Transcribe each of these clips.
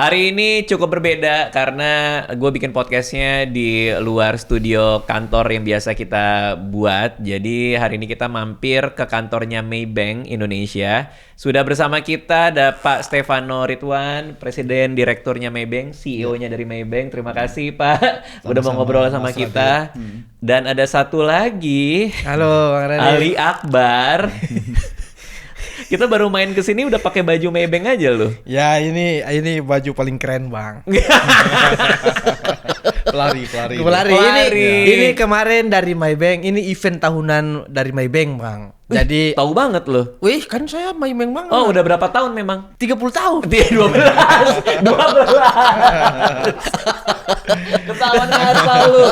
Hari ini cukup berbeda karena gue bikin podcastnya di luar studio kantor yang biasa kita buat. Jadi hari ini kita mampir ke kantornya Maybank Indonesia. Sudah bersama kita ada Pak Stefano Ridwan, Presiden Direkturnya Maybank, CEO-nya dari Maybank. Terima kasih Pak, udah mau ngobrol sama kita. Dan ada satu lagi, halo Bang Radit. Ali Akbar. Kita baru main ke sini udah pakai baju Maybank aja loh. Ya ini baju paling keren Bang. pelari. Ini kemarin dari Maybank. Ini event tahunan dari Maybank Bang. Jadi tahu banget loh. Wih kan saya Maybank Bang. Oh udah berapa tahun memang? 30 tahun. 12. Ketahuan asal lu.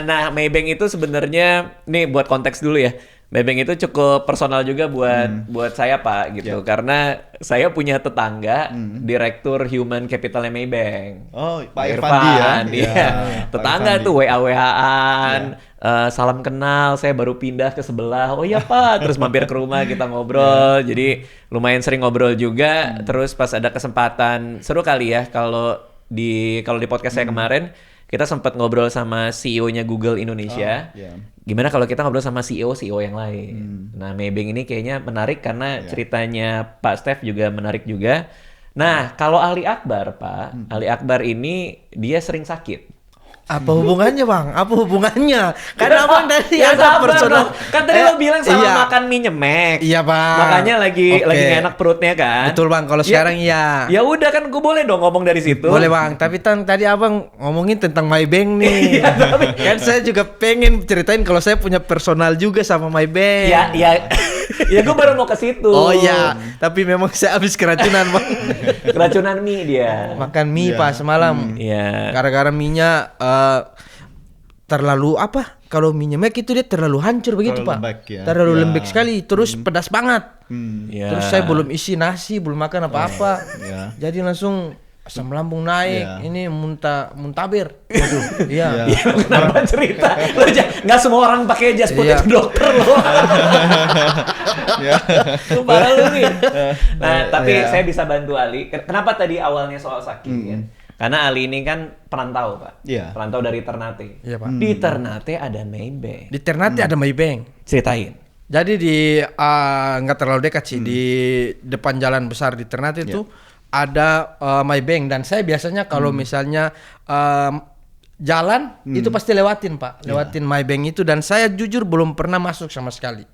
Nah Maybank itu sebenarnya nih buat konteks dulu ya. Maybank itu cukup personal juga buat saya Pak gitu karena saya punya tetangga direktur human capitalnya Maybank. Oh Pak Irfan ya. Tetangga tuh WA-WA-an salam kenal, saya baru pindah ke sebelah. Oh iya Pak, terus mampir ke rumah kita ngobrol. Jadi lumayan sering ngobrol juga. Terus pas ada kesempatan seru kali ya kalau di podcast saya kemarin kita sempat ngobrol sama CEO-nya Google Indonesia. Gimana kalau kita ngobrol sama CEO yang lain? Nah, Maybank ini kayaknya menarik karena ceritanya Pak Stef juga menarik juga. Nah, kalau Ali Akbar, Pak, Ali Akbar ini dia sering sakit. Apa hubungannya Bang? Apa hubungannya? Karena Abang tadi ada personal. Kan tadi lo bilang sama makan mie nyemek. Iya Bang. Makanya lagi gak enak perutnya kan. Betul Bang. Kalau sekarang iya. Ya udah kan gue boleh dong ngomong dari situ. Boleh Bang. Tapi tadi Abang ngomongin tentang Maybank nih. Kan saya juga pengen ceritain kalau saya punya personal juga sama Maybank. Ya gue baru mau ke situ. Oh iya. Tapi memang saya habis keracunan Bang. Keracunan mie dia. Makan mie Pak semalam. Iya. Gara-gara mie-nya terlalu apa? Kalau mie nyemek itu dia terlalu hancur begitu Pak. Terlalu lembek sekali. Terus pedas banget. Terus saya belum isi nasi, belum makan apa-apa. Jadi langsung asam lambung naik. Ini muntabir. Waduh. Iya. Kenapa cerita? Lo nggak semua orang pakai jas putih ke dokter lo. Lu parah lu nih. Nah, tapi saya bisa bantu Ali. Kenapa tadi awalnya soal sakit kan? Karena Ali ini kan perantau, Pak. Perantau dari Ternate. Iya, Pak. Di Ternate ada Maybank. Di Ternate ada Maybank. Ceritain. Jadi di nggak terlalu dekat sih, di depan jalan besar di Ternate itu ada Maybank. Dan saya biasanya kalau misalnya jalan itu pasti lewatin Pak, lewatin Maybank itu. Dan saya jujur belum pernah masuk sama sekali.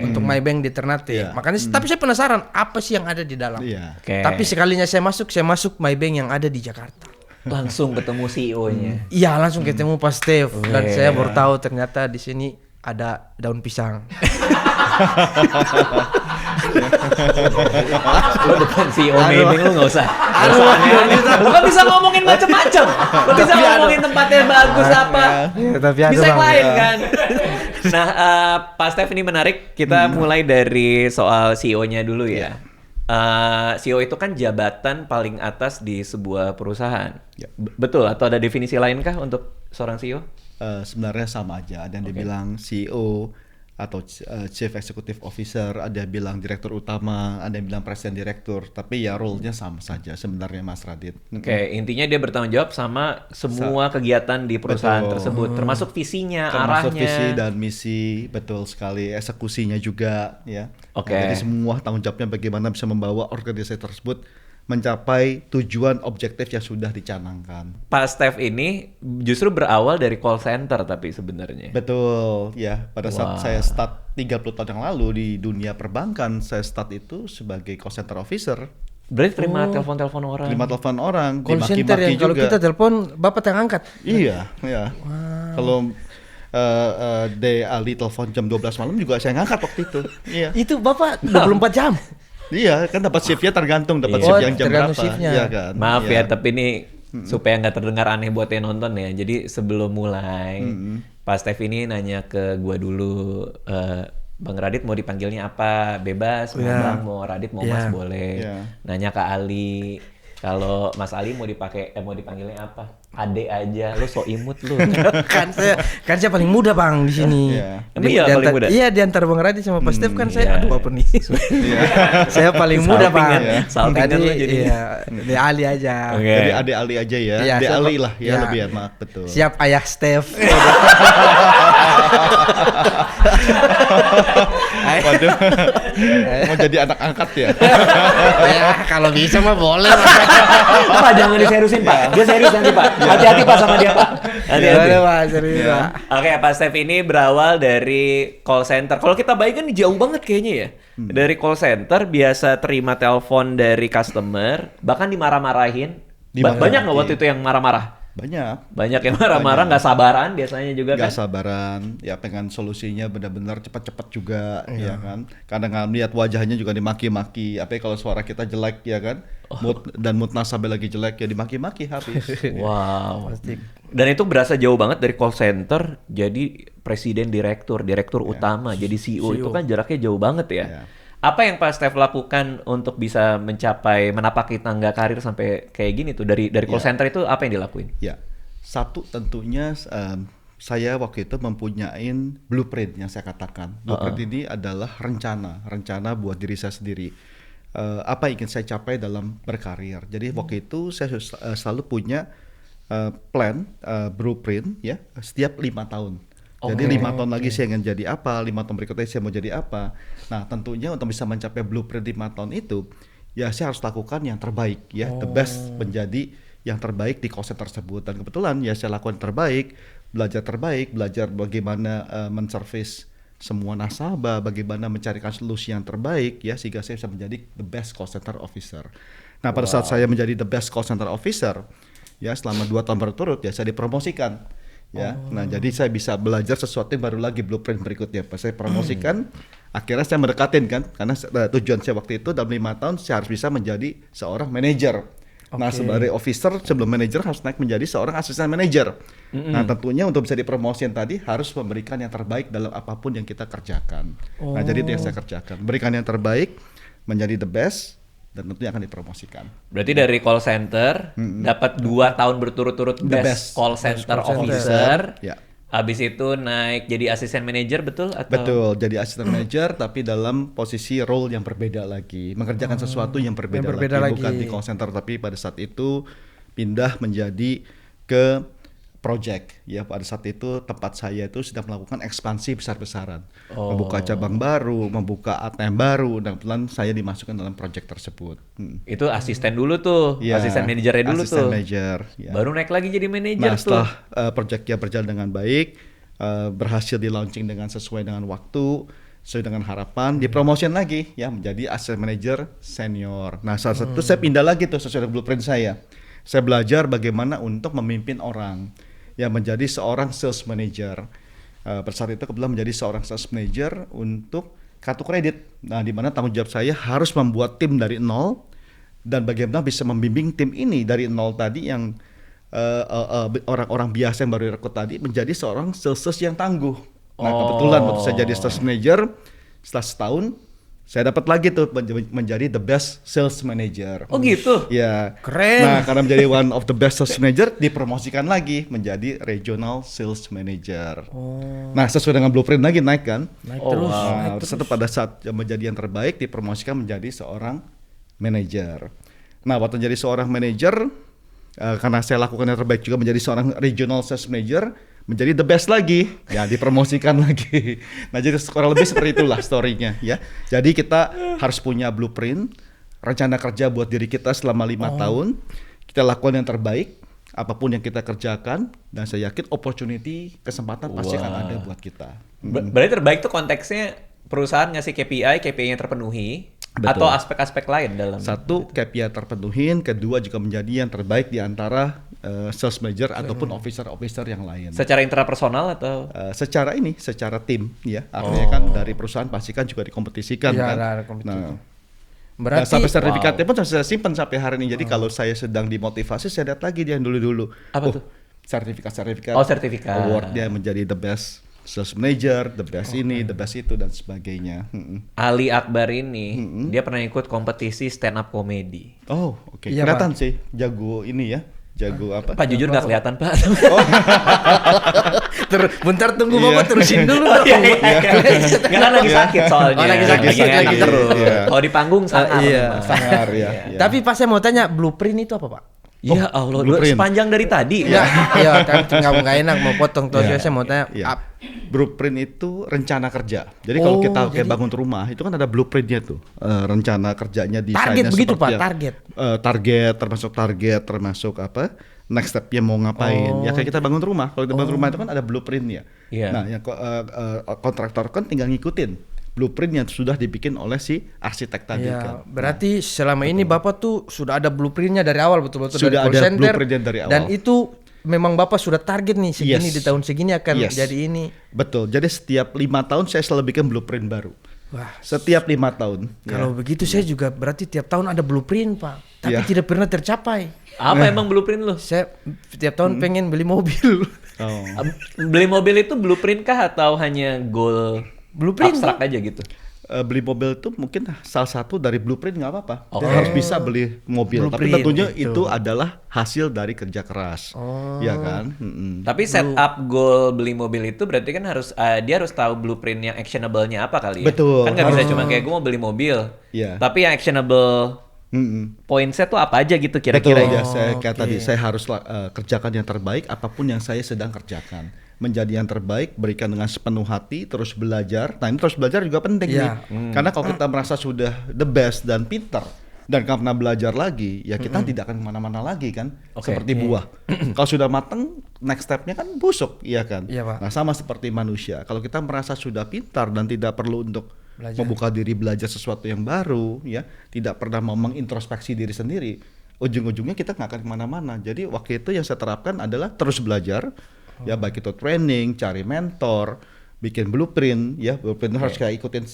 Untuk Maybank di Ternate. Makanya tapi saya penasaran apa sih yang ada di dalam. Tapi sekalinya saya masuk Maybank yang ada di Jakarta. Langsung ketemu CEO-nya. Iya, langsung ketemu Pak Stef. Dan saya baru tahu ternyata di sini ada daun pisang. Lo depan CEO Maybank lo nggak usah. Lo kan bisa ngomongin macam-macam. Lo bisa ngomongin tempatnya bagus apa. Bisa yang lain kan. Nah, Pak Stef ini menarik. Kita mulai dari soal CEO-nya dulu ya. CEO itu kan jabatan paling atas di sebuah perusahaan. Betul atau ada definisi lainkah untuk seorang CEO? Sebenarnya sama aja. Ada yang dibilang CEO atau Chief Executive Officer, ada yang bilang Direktur Utama, ada yang bilang Presiden Direktur. Tapi ya role-nya sama saja sebenarnya Mas Radit. Intinya dia bertanggung jawab sama semua kegiatan di perusahaan tersebut, termasuk visinya, termasuk arahnya. visi dan misi, betul sekali. Eksekusinya juga ya. Jadi semua tanggung jawabnya bagaimana bisa membawa organisasi tersebut mencapai tujuan objektif yang sudah dicanangkan. Pak Stef ini justru berawal dari call center tapi sebenarnya. Betul, ya. Pada saat saya start 30 tahun yang lalu di dunia perbankan, saya start itu sebagai call center officer. Berarti terima telepon-telepon orang. Terima telepon orang, call center yang juga. Kalau kita telepon, Bapak yang angkat. Iya, ya. Kalau Ali telepon jam 12 malam juga saya ngangkat waktu itu. Iya. Itu Bapak 24 jam. Iya, kan dapat shift-nya tergantung dapat shift yang jam berapa. Iya kan. Maaf ya, tapi ini supaya nggak terdengar aneh buat yang nonton ya. Jadi sebelum mulai, Pak Stef ini nanya ke gua dulu, Bang Radit mau dipanggilnya apa? Bebas, mau Bang, mau Radit, mau Mas boleh. Nanya ke Ali, Kalau Mas Ali mau dipanggilnya apa? Ade aja, lu so imut lu. kan saya paling muda Bang di sini. Emang iya paling muda? Iya, di antara Bang Radit sama Pak Stef kan saya aduh apa nih. saya paling muda Bang. Saltingan lu jadi. Iya, Ade Ali aja. Jadi Ade Ali aja ya. Iya, Ade Ali lah ya lebih enak, betul. Siap Ayah Stef. Waduh. Mau jadi anak angkat ya? Ya, kalau bisa mah boleh. Pak, jangan diseriusin Pak. Dia serius nanti Pak. Hati-hati Pak sama dia Pak. Hati-hati. Pak, serius Pak. Oke, Pak Stef ini berawal dari call center. Kalau kita bayangkan jauh banget kayaknya ya. Dari call center biasa terima telepon dari customer, bahkan dimarah-marahin. Banyak nggak waktu itu yang marah-marah? Banyak yang marah-marah, nggak sabaran biasanya juga kan? Nggak sabaran, ya pengen solusinya benar-benar cepat-cepat juga, ya kan? Kadang nggak lihat wajahnya juga dimaki-maki. Apa kalau suara kita jelek ya kan? Mood nasabah lagi jelek ya dimaki-maki habis. Wow. Dan itu berasa jauh banget dari call center jadi presiden direktur utama, jadi CEO. Itu kan jaraknya jauh banget ya. Apa yang Pak Stef lakukan untuk bisa menapaki tangga karir sampai kayak gini tuh dari call center itu apa yang dilakuin? Ya, satu tentunya saya waktu itu mempunyai blueprint yang saya katakan. Blueprint ini adalah rencana buat diri saya sendiri. Apa yang ingin saya capai dalam berkarir. Jadi waktu itu saya selalu punya plan, blueprint ya setiap 5 tahun. Jadi 5 tahun lagi saya ingin jadi apa, 5 tahun berikutnya saya mau jadi apa. Nah tentunya untuk bisa mencapai blueprint 5 tahun itu, ya saya harus lakukan yang terbaik ya, the best menjadi yang terbaik di call center tersebut. Dan kebetulan ya saya lakukan terbaik, belajar bagaimana menservis semua nasabah, bagaimana mencarikan solusi yang terbaik ya sehingga saya bisa menjadi the best call center officer. Nah pada saat saya menjadi the best call center officer, ya selama 2 tahun berturut ya saya dipromosikan. Ya, nah jadi saya bisa belajar sesuatu yang baru lagi blueprint berikutnya. Pas saya promosikan, akhirnya saya mendekatin kan, karena tujuan saya waktu itu dalam 5 tahun saya harus bisa menjadi seorang manajer. Nah sebagai officer sebelum manajer harus naik menjadi seorang asisten manajer. Nah tentunya untuk bisa dipromosikan tadi harus memberikan yang terbaik dalam apapun yang kita kerjakan. Nah jadi itu yang saya kerjakan, berikan yang terbaik, menjadi the best. Dan tentunya akan dipromosikan. Berarti dari call center dapat 2 tahun berturut-turut best call center officer. Ya. Habis itu naik jadi asisten manajer, betul atau? Betul, jadi asisten manajer tapi dalam posisi role yang berbeda lagi, mengerjakan sesuatu yang berbeda lagi, bukan di call center tapi pada saat itu pindah menjadi ke project. Ya pada saat itu tempat saya itu sedang melakukan ekspansi besar-besaran, membuka cabang baru, membuka ATM baru, dan kebetulan saya dimasukkan dalam project tersebut. Itu asisten dulu tuh, asisten manajernya dulu asisten tuh. manajer. Ya. Baru naik lagi jadi manajer nah, tuh. Setelah projectnya berjalan dengan baik, berhasil di launching dengan sesuai dengan waktu, sesuai dengan harapan, dipromotion lagi ya menjadi asisten manajer senior. Nah saat itu saya pindah lagi tuh sesuai dengan blueprint saya. Saya belajar bagaimana untuk memimpin orang. Ya menjadi seorang sales manager. Pada saat itu kebetulan menjadi seorang sales manager untuk kartu kredit. Nah, di mana tanggung jawab saya harus membuat tim dari nol dan bagaimana bisa membimbing tim ini dari nol tadi yang orang-orang biasa yang baru rekrut tadi menjadi seorang sales yang tangguh. Nah, kebetulan waktu saya jadi sales manager setelah setahun saya dapat lagi tuh menjadi the best sales manager. Oh gitu? Ya. Keren. Nah karena menjadi one of the best sales manager dipromosikan lagi menjadi regional sales manager. Nah sesuai dengan blueprint lagi naik kan? Naik terus. Nah, terus pada saat menjadi yang terbaik dipromosikan menjadi seorang manager. Nah waktu menjadi seorang manager karena saya lakukan yang terbaik juga menjadi seorang regional sales manager, menjadi the best lagi, ya dipromosikan lagi. Nah jadi kurang lebih seperti itulah story-nya ya. Jadi kita harus punya blueprint, rencana kerja buat diri kita selama 5 tahun. Kita lakukan yang terbaik, apapun yang kita kerjakan, dan saya yakin opportunity, kesempatan pasti akan ada buat kita. Berarti terbaik tuh konteksnya perusahaan ngasih KPI-nya terpenuhi. Betul. Atau aspek-aspek lain dalam satu KPI terpenuhin, kedua juga menjadi yang terbaik di antara sales manager ataupun officer yang lain. Secara intrapersonal atau secara tim ya. Artinya kan dari perusahaan pasti kan juga dikompetisikan kan. Ada kompetisi. Nah, berarti sampai sertifikatnya pun saya simpan sampai hari ini. Jadi kalau saya sedang dimotivasi saya lihat lagi dia yang dulu-dulu. Apa tuh? Sertifikat. Sertifikat. Award dia menjadi the best sales manager, the best ini, the best itu dan sebagainya. Ali Akbar ini dia pernah ikut kompetisi stand up comedy. Oh, oke. Iya, Kelihatan sih jago ini ya. Jago apa? Pak jujur nggak kelihatan Pak. Bentar tunggu Bapak terusin dulu. Nggak kan lagi sakit soalnya. Oh, lagi sakit, Lagi sakit. terus. Iya. Kalau di panggung sangar. Iya. Sangar ya. Tapi pas saya mau tanya blueprint itu apa Pak? Ya Allah, blueprint. sepanjang dari tadi. Ya, iya kan nggak enak mau potong terus Iya. saya mau tanya. Iya. Blueprint itu rencana kerja. Jadi kalau kita kayak bangun rumah itu kan ada blueprintnya tuh, rencana kerjanya desainnya Target begitu, seperti Pak, apa. target. Termasuk apa? Next step-nya mau ngapain. Ya kayak kita bangun rumah. Kalau kita bangun rumah itu kan ada blueprintnya. Iya. Nah, yang kontraktor kan tinggal ngikutin blueprint yang sudah dibikin oleh si arsitek tadi Ya, kan. berarti selama ini Bapak tuh sudah ada blueprintnya dari awal betul-betul Sudah dari call ada center blueprintnya dari awal. dan itu memang Bapak sudah target nih segini Yes. di tahun segini akan Yes. jadi ini. Betul. Jadi setiap 5 tahun saya selalu bikin blueprint baru. Wah, Setiap 5 tahun. kalau begitu saya juga berarti tiap tahun ada blueprint Pak, tapi Ya. tidak pernah tercapai. Apa emang blueprint lu? Saya tiap tahun pengen beli mobil. Oh. Beli mobil itu blueprint kah atau hanya goal Blueprint, abstrak aja gitu? Beli mobil itu mungkin salah satu dari blueprint nggak apa-apa. Oh. Dia harus bisa beli mobil. Tapi Blueprint, tentunya gitu. itu adalah hasil dari kerja keras. Ya kan? Tapi setup goal beli mobil itu berarti kan harus dia harus tahu blueprint yang actionable-nya apa kali ya? Betul. Kan nggak bisa cuma kayak gue mau beli mobil. Iya. Tapi yang actionable points-nya tuh apa aja gitu Betul kira-kira ya. ya? Saya kayak tadi saya harus kerjakan yang terbaik apapun yang saya sedang kerjakan. Menjadi yang terbaik, berikan dengan sepenuh hati, terus belajar. Nah ini terus belajar juga penting Iya. nih. Karena kalau kita merasa sudah the best dan pintar dan karena belajar lagi, ya kita tidak akan kemana-mana lagi kan. Oke. Seperti buah. Kalau sudah matang, next step-nya kan busuk, iya kan. Iya, Pak. Nah sama seperti manusia. Kalau kita merasa sudah pintar dan tidak perlu untuk Belajar. membuka diri belajar sesuatu yang baru, ya tidak pernah mau mengintrospeksi diri sendiri, ujung-ujungnya kita nggak akan kemana-mana. Jadi waktu itu yang saya terapkan adalah terus belajar. Ya baik itu training, cari mentor, bikin blueprint, ya blueprint harus kayak ikutin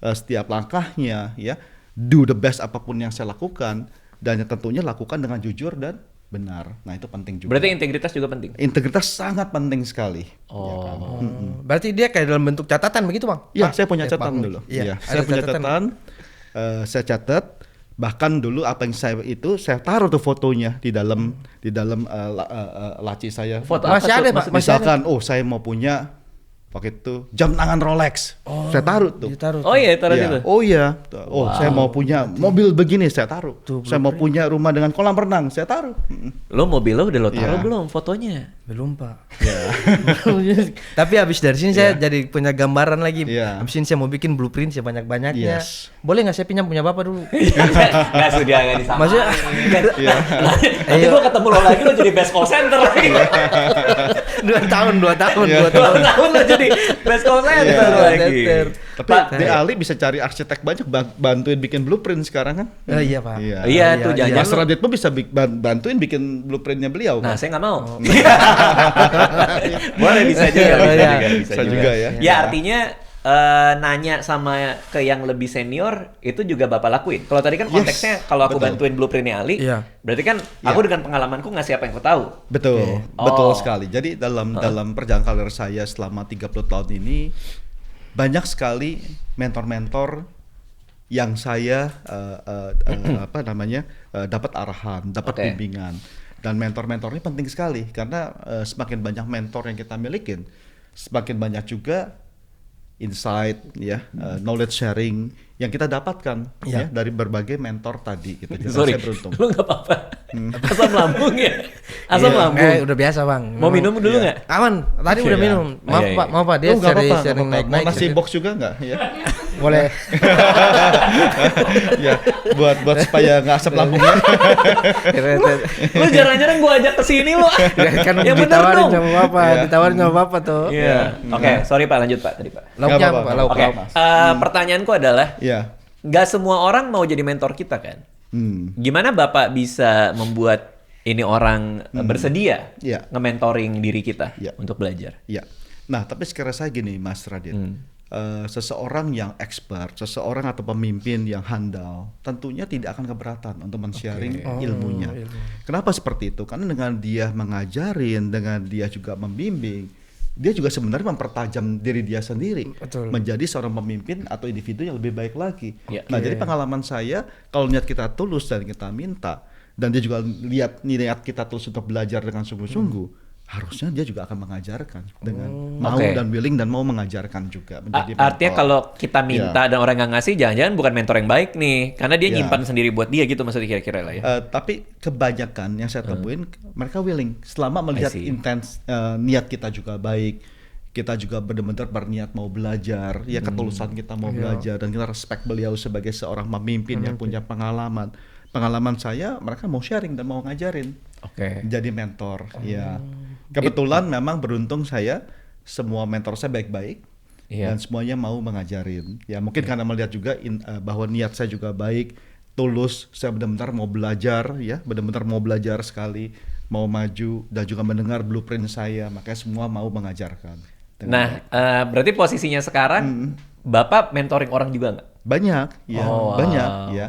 setiap langkahnya, ya do the best apapun yang saya lakukan dan yang tentunya lakukan dengan jujur dan benar. Nah itu penting juga. Berarti integritas juga penting. Integritas sangat penting sekali. Ya kan? Berarti dia kayak dalam bentuk catatan begitu Bang? Iya, Pak? saya punya Pak. catatan dulu. Iya, Iya, ada saya punya catatan. Saya catat. Bahkan dulu apa yang saya itu saya taruh tuh fotonya di dalam laci saya. Foto Masih apa ada, tuh? Pak? Maksudnya- Masih Misalkan, saya mau punya pakai itu jam tangan Rolex. Saya taruh tuh. Ditaruh. Oh iya, taruh Iya. situ. Oh iya. Saya mau punya mobil begini, saya taruh. Saya mau punya rumah dengan kolam renang, saya taruh. Lo mobil lo udah lo taruh Iya. belum fotonya? Belum Pak. Ya. Tapi habis dari sini saya jadi punya gambaran lagi. Iya. Habis ini saya mau bikin blueprint sebanyak-banyaknya. Yes. Boleh nggak saya pinjam punya Bapak dulu? Nggak sudah nggak disamain. Maksudnya- Iya. Nanti gue ketemu lo lagi lo jadi best call center lagi. 2 tahun. Iya. 2 tahun lo jadi best call center Iya, lagi. center. Tapi di Ali bisa cari arsitek banyak bantuin bikin blueprint sekarang kan? Iya Pak. Iya tuh iya. jajan Mas lo. Radit pun bisa bantuin bikin blueprintnya beliau Nah kan? saya nggak mau. Boleh bisa juga, Iya, bisa juga ya. Ya artinya nanya sama ke yang lebih senior itu juga Bapak lakuin. Kalau tadi kan Yes, konteksnya kalau aku betul. bantuin blueprintnya Ali, Iya. berarti kan aku dengan pengalamanku ngasih apa yang aku tahu. Betul, Oke. betul Oh. sekali. Jadi dalam perjalanan karir saya selama 30 tahun ini banyak sekali mentor-mentor yang saya dapat arahan, dapat Oke. bimbingan. Dan mentor-mentor ini penting sekali karena semakin banyak mentor yang kita milikin, semakin banyak juga insight ya, knowledge sharing yang kita dapatkan ya dari berbagai mentor tadi gitu. Jadi Sorry, saya beruntung. lu nggak apa-apa. Asam lambung ya, asam lambung. Udah biasa Bang. Mau minum dulu nggak? Aman. Tadi udah Iya. minum. Maaf Iya, iya. Pak, maaf Pak. Dia Oh, nggak apa-apa, sering nggak apa-apa. naik-naik. Mau nasi gitu. box juga nggak? Ya. Boleh. Ya, buat supaya nggak asam lambungnya. Lu jarang-jarang gua ajak ke sini lu. Kan Yang bener ditawarin dong. sama Bapak, ditawarin sama Bapak tuh. Iya. Oke, sorry Pak, lanjut Pak tadi Pak. Lauknya Nggak apa apa-apa. Pak? Lauk. Oke, lauk. pertanyaanku adalah Iya. nggak semua orang mau jadi mentor kita kan? Gimana Bapak bisa membuat ini orang bersedia Iya. nge-mentoring diri kita Iya. untuk belajar? Iya. Nah, tapi sekarang saya gini, Mas Radit. Seseorang yang expert, seseorang atau pemimpin yang handal, tentunya tidak akan keberatan untuk men-sharing ilmunya. Kenapa seperti itu? Karena dengan dia mengajarin, dengan dia juga membimbing, dia juga sebenarnya mempertajam diri dia sendiri. Betul. Menjadi seorang pemimpin atau individu yang lebih baik lagi. Ya. Nah, jadi pengalaman saya kalau niat kita tulus dan kita minta, dan dia juga lihat niat kita tulus untuk belajar dengan sungguh-sungguh, harusnya dia juga akan mengajarkan dengan mau dan willing dan mau mengajarkan juga menjadi mentor. Artinya kalau kita minta dan orang nggak ngasih, jangan-jangan bukan mentor yang baik nih, karena dia nyimpan sendiri buat dia gitu maksudnya kira-kira lah ya. Tapi kebanyakan yang saya temuin mereka willing selama melihat niat kita juga baik, kita juga benar-benar berniat mau belajar, ya ketulusan kita mau belajar, dan kita respect beliau sebagai seorang pemimpin yang punya pengalaman. Pengalaman saya, mereka mau sharing dan mau ngajarin, jadi mentor. Ya, kebetulan memang beruntung saya, semua mentor saya baik-baik dan semuanya mau mengajarin. Ya mungkin karena melihat juga bahwa niat saya juga baik, tulus, saya benar-benar mau belajar, ya benar-benar mau belajar sekali, mau maju dan juga mendengar blueprint saya, makanya semua mau mengajarkan. Nah, berarti posisinya sekarang Bapak mentoring orang juga nggak? Banyak, ya, banyak, ya.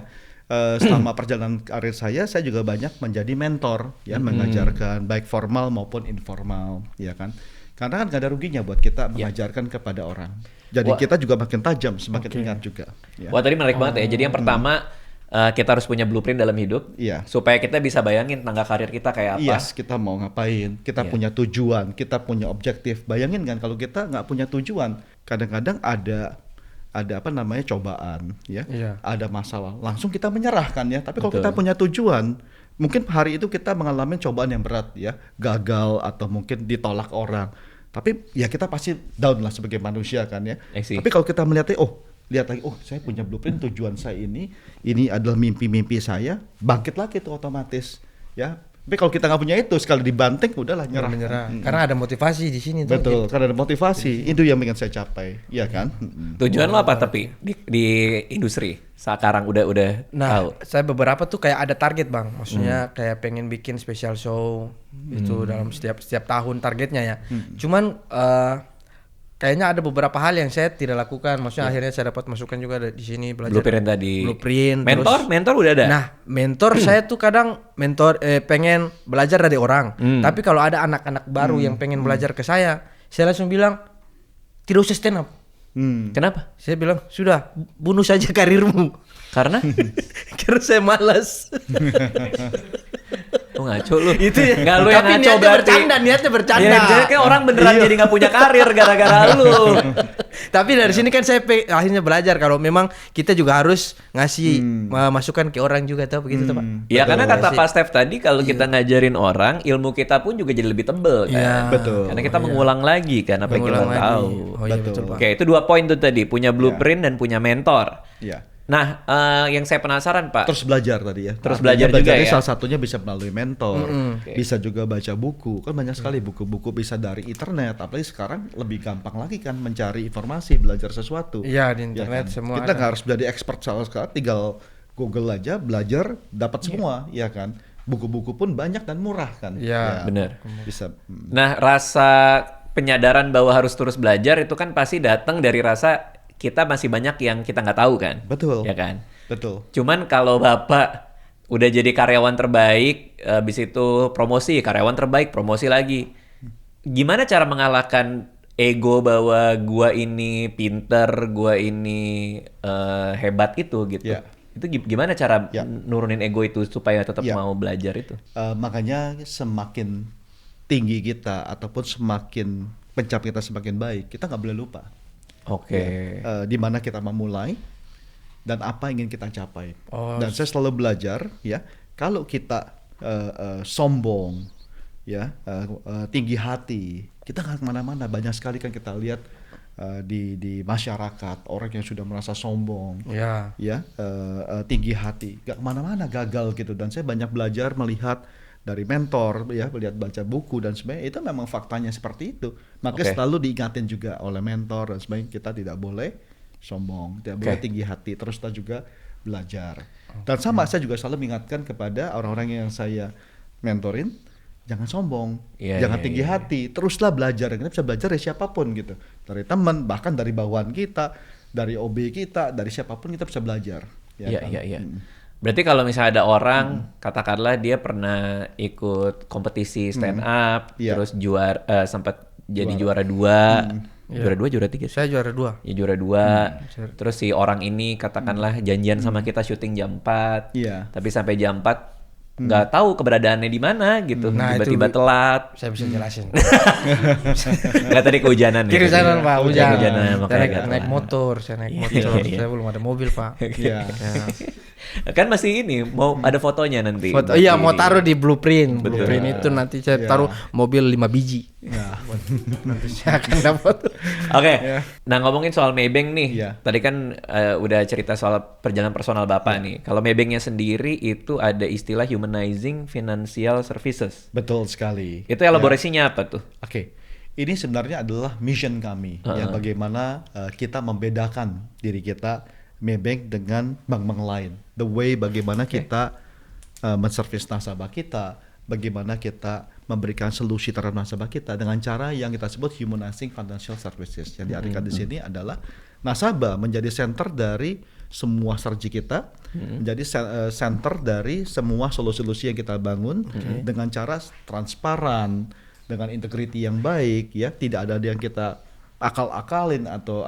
Selama perjalanan karir saya juga banyak menjadi mentor, ya, mengajarkan baik formal maupun informal, ya kan. Karena kan gak ada ruginya buat kita mengajarkan kepada orang. Jadi kita juga makin tajam, semakin ingat juga. Ya. Wah, tadi menarik banget ya. Jadi yang pertama kita harus punya blueprint dalam hidup, supaya kita bisa bayangin tangga karir kita kayak apa. Yes, kita mau ngapain, kita punya tujuan, kita punya objektif. Bayangin kan kalau kita nggak punya tujuan, kadang-kadang ada apa namanya cobaan, ya, ada masalah, langsung kita menyerahkan ya. Tapi kalau kita punya tujuan, mungkin hari itu kita mengalami cobaan yang berat, ya, gagal atau mungkin ditolak orang. Tapi ya kita pasti down lah sebagai manusia kan ya. Tapi kalau kita melihatnya, lihat lagi, saya punya blueprint, tujuan saya ini adalah mimpi-mimpi saya, bangkit lagi tuh otomatis, ya. Tapi kalau kita nggak punya itu, sekali dibanting, udahlah nyerah. Karena ada motivasi di sini. Betul, karena ada motivasi, itu yang ingin saya capai, ya kan? Tujuan lo apa tapi di industri sekarang udah tahu? Saya beberapa tuh kayak ada target bang, maksudnya kayak pengen bikin special show itu dalam setiap tahun targetnya ya. Cuman kayaknya ada beberapa hal yang saya tidak lakukan. Maksudnya akhirnya saya dapat masukan juga di sini belajar. Blueprint tadi. Blueprint. Mentor udah ada. Nah, mentor saya tuh kadang pengen belajar dari orang. Tapi kalau ada anak-anak baru yang pengen belajar ke saya langsung bilang tidak usah stand up. Kenapa? Saya bilang sudah bunuh saja karirmu. Karena? Karena saya malas. Ngaco lu. Itu ya. Nggak, lu yang ngaco berarti. Niatnya bercanda. Ya, jadi kayak orang beneran jadi nggak punya karir gara-gara lu. Tapi dari sini kan saya akhirnya belajar kalau memang kita juga harus ngasih masukan ke orang juga, tahu begitu Pak? Iya, karena kata Pak Stef tadi kalau kita ngajarin orang, ilmu kita pun juga jadi lebih tebel kan. Betul. Karena kita mengulang lagi kan apa yang kita tahu. Betul, Pak. Oke, itu 2 poin tuh tadi, punya blueprint dan punya mentor. Iya. Nah, yang saya penasaran Pak. Terus belajar tadi ya. Terus belajar juga ya. Salah satunya bisa melalui mentor, bisa juga baca buku. Kan banyak sekali buku-buku, bisa dari internet. Apalagi sekarang lebih gampang lagi kan mencari informasi, belajar sesuatu. Iya, di internet kan? semua. Kita nggak harus jadi expert sekarang, tinggal Google aja, belajar, dapat semua, ya kan. Buku-buku pun banyak dan murah kan. Iya, benar. Bisa. Nah, rasa penyadaran bahwa harus terus belajar itu kan pasti datang dari rasa kita masih banyak yang kita nggak tahu kan. Betul. Ya kan. Betul. Cuman kalau Bapak udah jadi karyawan terbaik, habis itu promosi, karyawan terbaik, promosi lagi. Gimana cara mengalahkan ego bahwa gua ini pinter, gua ini hebat itu gitu? Yeah. Itu gimana cara nurunin ego itu supaya tetap mau belajar itu? Makanya semakin tinggi kita ataupun semakin pencapaian kita semakin baik, kita nggak boleh lupa. Di mana kita memulai dan apa yang ingin kita capai. Dan saya selalu belajar ya, kalau kita sombong, ya tinggi hati, kita nggak kemana-mana. Banyak sekali kan kita lihat di masyarakat orang yang sudah merasa sombong, tinggi hati, nggak kemana-mana, gagal gitu. Dan saya banyak belajar melihat dari mentor, ya, melihat baca buku dan sebagainya, itu memang faktanya seperti itu. Makanya selalu diingatin juga oleh mentor dan sebagainya, kita tidak boleh sombong, tidak boleh tinggi hati, terus kita juga belajar. Dan sama saya juga selalu mengingatkan kepada orang-orang yang saya mentorin, jangan sombong, jangan tinggi hati, teruslah belajar. Kita bisa belajar dari siapapun gitu, dari teman, bahkan dari bawahan kita, dari OB kita, dari siapapun kita bisa belajar. Iya. Berarti kalau misalnya ada orang, katakanlah dia pernah ikut kompetisi stand up, terus sempat jadi juara 2. Juara 2, juara 3 sih? Saya juara 2. Ya juara 2. Terus si orang ini katakanlah janjian sama kita syuting jam 4. Iya. Tapi sampai jam 4 nggak tahu keberadaannya di mana gitu. Nah, tiba-tiba telat. Saya bisa jelasin. Nggak tadi kehujanan ya. Kehujanan Pak, hujan. Kehujanan Saya makanya naik motor, saya naik motor. Saya belum ada mobil Pak. Iya. Kan masih ini mau ada fotonya nanti. Iya, mau taruh di blueprint. Betul. Blueprint itu nanti saya taruh mobil 5 biji. Nah. Nanti saya akan dapat. Oke. Nah, ngomongin soal Maybank nih. Iya. Tadi kan udah cerita soal perjalanan personal Bapak nih. Kalau Maybanknya sendiri itu ada istilah humanizing financial services. Betul sekali. Itu elaborasinya apa tuh? Oke. Ini sebenarnya adalah mission kami ya, bagaimana kita membedakan diri kita Maybank dengan bank-bank lain. The way bagaimana kita menservis nasabah kita, bagaimana kita memberikan solusi terhadap nasabah kita dengan cara yang kita sebut humanizing financial services. Yang diartikan di sini adalah nasabah menjadi center dari semua strategi kita, menjadi center dari semua solusi-solusi yang kita bangun dengan cara transparan, dengan integriti yang baik, ya, tidak ada yang kita akal-akalin atau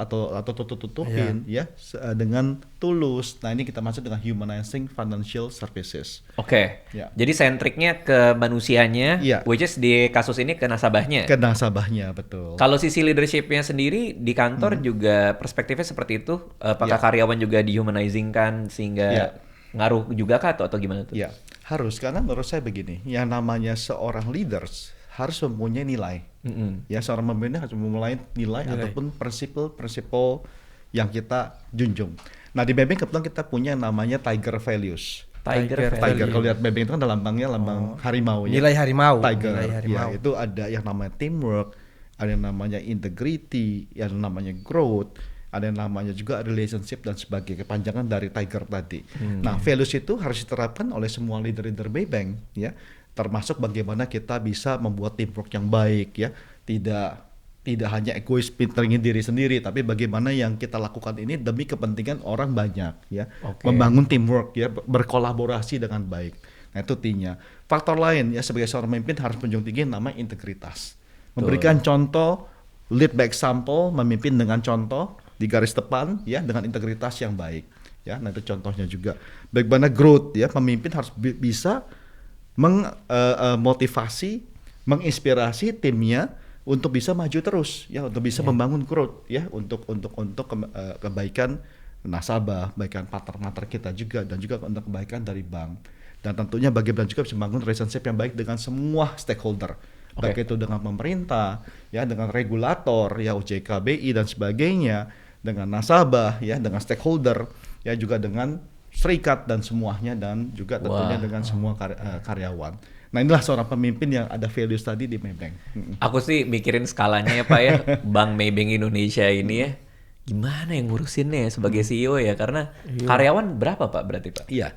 tutup-tutupin, ya, dengan tulus. Nah, ini kita masuk dengan humanizing financial services. Oke. Ya. Jadi sentriknya ke manusianya, which is di kasus ini ke nasabahnya. Ke nasabahnya, betul. Kalau sisi leadershipnya sendiri di kantor juga perspektifnya seperti itu. Apakah karyawan juga dihumanizing kan sehingga ngaruh juga kah atau gimana tuh? Ya, harus, karena menurut saya begini, yang namanya seorang leaders harus mempunyai nilai. Ya, seorang pemimpin harus memulai nilai ataupun prinsip-prinsip yang kita junjung. Nah, di Maybank kebetulan kita punya namanya Tiger Values. Tiger. Kalau lihat Maybank itu kan lambangnya lambang harimau, ya. Nilai harimau. Tiger. Nilai harimau. Ya, itu ada yang namanya teamwork, ada yang namanya integrity, yang namanya growth, ada yang namanya juga relationship dan sebagainya, kepanjangan dari Tiger tadi. Nah, values itu harus diterapkan oleh semua leader-leader Maybank, ya. Termasuk bagaimana kita bisa membuat teamwork yang baik, ya, tidak hanya egois pinteringin diri sendiri, tapi bagaimana yang kita lakukan ini demi kepentingan orang banyak, ya, membangun teamwork, ya, berkolaborasi dengan baik. Nah, itu T-nya. Faktor lain, ya, sebagai seorang pemimpin harus menjunjung tinggi namanya integritas, memberikan contoh, lead by example, memimpin dengan contoh di garis depan, ya, dengan integritas yang baik, ya. Nah, itu contohnya juga. Bagaimana growth, ya, pemimpin harus bisa motivasi, menginspirasi timnya untuk bisa maju terus, ya, untuk bisa membangun growth, ya, untuk kebaikan nasabah, kebaikan partner kita juga, dan juga untuk kebaikan dari bank. Dan tentunya bagaimana juga bisa membangun relationship yang baik dengan semua stakeholder, baik itu dengan pemerintah, ya, dengan regulator, ya, OJK, BI dan sebagainya, dengan nasabah, ya, dengan stakeholder, ya, juga dengan serikat dan semuanya, dan juga tentunya dengan semua karyawan. Nah, inilah seorang pemimpin yang ada values tadi di Maybank. Aku sih mikirin skalanya ya Pak ya, Bank Maybank Indonesia ini ya, gimana yang ngurusinnya sebagai CEO ya, karena karyawan berapa Pak berarti Pak? Iya,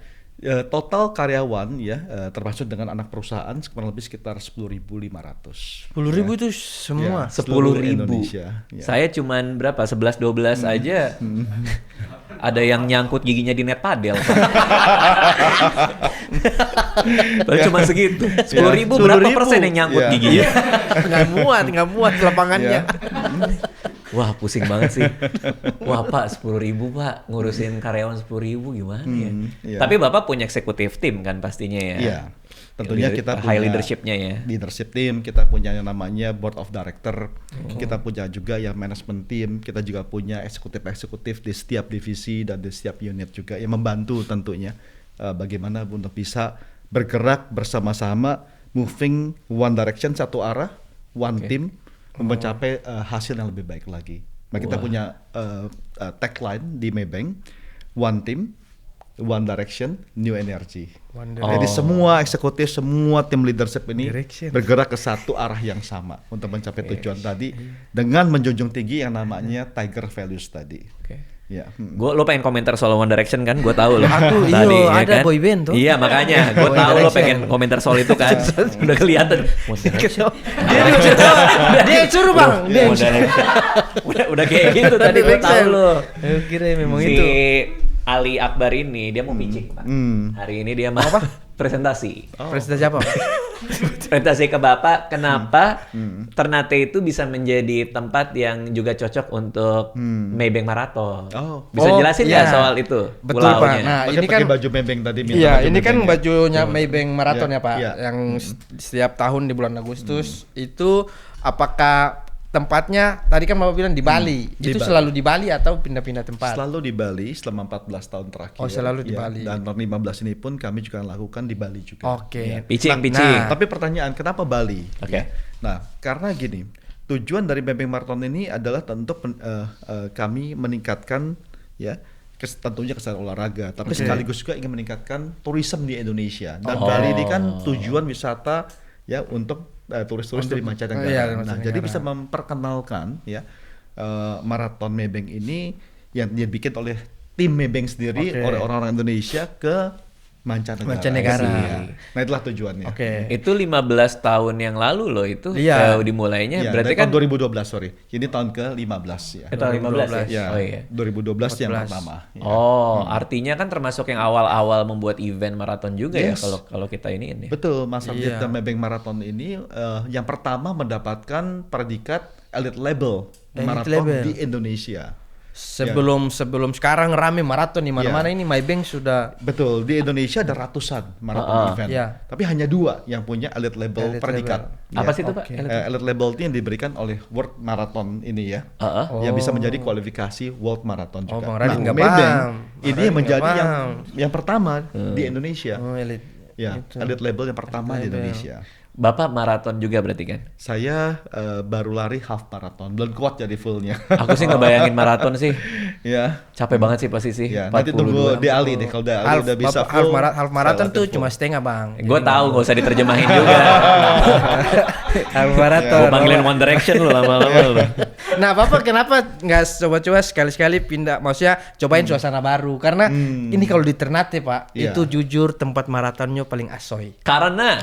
total karyawan, ya, termasuk dengan anak perusahaan kurang lebih sekitar 10.500. 10.000 itu semua? Ya, 10.000. Ya. Saya cuman berapa, 11-12 aja. Ada yang nyangkut giginya di net padel. Baru cuma segitu. 10.000 berapa persen yang nyangkut giginya? Nggak muat lapangannya. Wah, pusing banget sih. Wah Pak, 10.000 Pak, ngurusin karyawan 10.000 gimana ya? Tapi Bapak punya eksekutif tim kan pastinya ya? Iya. Tentunya kita punya high leadership-nya ya. Leadership team, kita punya yang namanya board of director, kita punya juga yang management team, kita juga punya eksekutif di setiap divisi dan di setiap unit juga yang membantu tentunya bagaimana untuk bisa bergerak bersama-sama, moving one direction, satu arah, one team, mencapai hasil yang lebih baik lagi. Nah, kita punya tagline di Maybank, one team, one direction, new energy. Jadi semua eksekutif, semua tim leadership ini bergerak ke satu arah yang sama untuk mencapai tujuan tadi dengan menjunjung tinggi yang namanya Tiger Values tadi. Ya. Lo pengen komentar soal One Direction kan? Gue tahu lo. Aku tadi, ada kan? boyband tuh. Iya makanya, gue tahu lo pengen komentar soal itu kan. Udah kelihatan. Dia yang suruh bang. Udah kayak gitu tadi gue tahu lo. Kira memang si itu. Ali Akbar ini dia mau pitching, Pak. Hari ini dia mau presentasi. Presentasi apa? Presentasi ke Bapak, kenapa Ternate itu bisa menjadi tempat yang juga cocok untuk Maybank Marathon. Bisa jelasin nggak soal itu? Betul, Pak. Nah, ini kan baju Maybank tadi. Iya, ini kan bajunya Maybank Marathon ya, Pak. Yang setiap tahun di bulan Agustus itu apakah tempatnya tadi kan Bapak bilang di Bali. Itu selalu di Bali atau pindah-pindah tempat? Selalu di Bali selama 14 tahun terakhir. Oh, selalu di Bali. Dan tahun 15 ini pun kami juga lakukan di Bali juga. Oke. Pitching. Tapi pertanyaan kenapa Bali? Oke. Nah, karena gini, tujuan dari Maybank Marathon ini adalah tentu kami meningkatkan ya tentunya kesehatan olahraga, tapi sekaligus juga ingin meningkatkan turisme di Indonesia. Dan Bali ini kan tujuan wisata ya untuk turis-turis dari mancanegara. Nah, jadi bisa memperkenalkan ya maraton Maybank ini yang dibikin oleh tim Maybank sendiri oleh orang-orang Indonesia ke mancanegara. Nah, itulah tujuannya. Itu 15 tahun yang lalu loh itu dimulainya. Berarti kan 2012, sorry. Ini tahun ke-15 ya. Tahun 15 ya. 2012 yang pertama. Ya. Artinya kan termasuk yang awal-awal membuat event maraton juga ya kalau kita ini. Betul, Mas Abdit dan Maybank Marathon ini yang pertama mendapatkan predikat elite label maraton di Indonesia. Sebelum sekarang rame maraton di mana-mana ini Maybank sudah. Betul, di Indonesia ada ratusan maraton event. Tapi hanya 2 yang punya elite label predikat. Apa sih itu, Pak? Elite label itu yang diberikan oleh World Marathon ini ya. Yang bisa menjadi kualifikasi World Marathon juga. Nah, Maybank ini menjadi yang pertama di Indonesia. Elite label yang pertama di Indonesia. Bapak maraton juga berarti kan? Saya baru lari half marathon, belum kuat jadi fullnya. Aku sih ngebayangin maraton sih. Ya. Capek banget sih pasti sih. Nanti tunggu di Ali deh, kalau Ali udah bisa full. Half marathon tuh cuma setengah, Bang. Gue tahu, nggak usah diterjemahin juga. Half marathon. Gue panggilin One Direction lu lama-lama lu. Nah, Bapak kenapa nggak coba-coba sekali-sekali pindah? Maksudnya cobain suasana baru. Karena ini kalau di Ternate, Pak, itu jujur tempat maratonnya paling asoy. Karena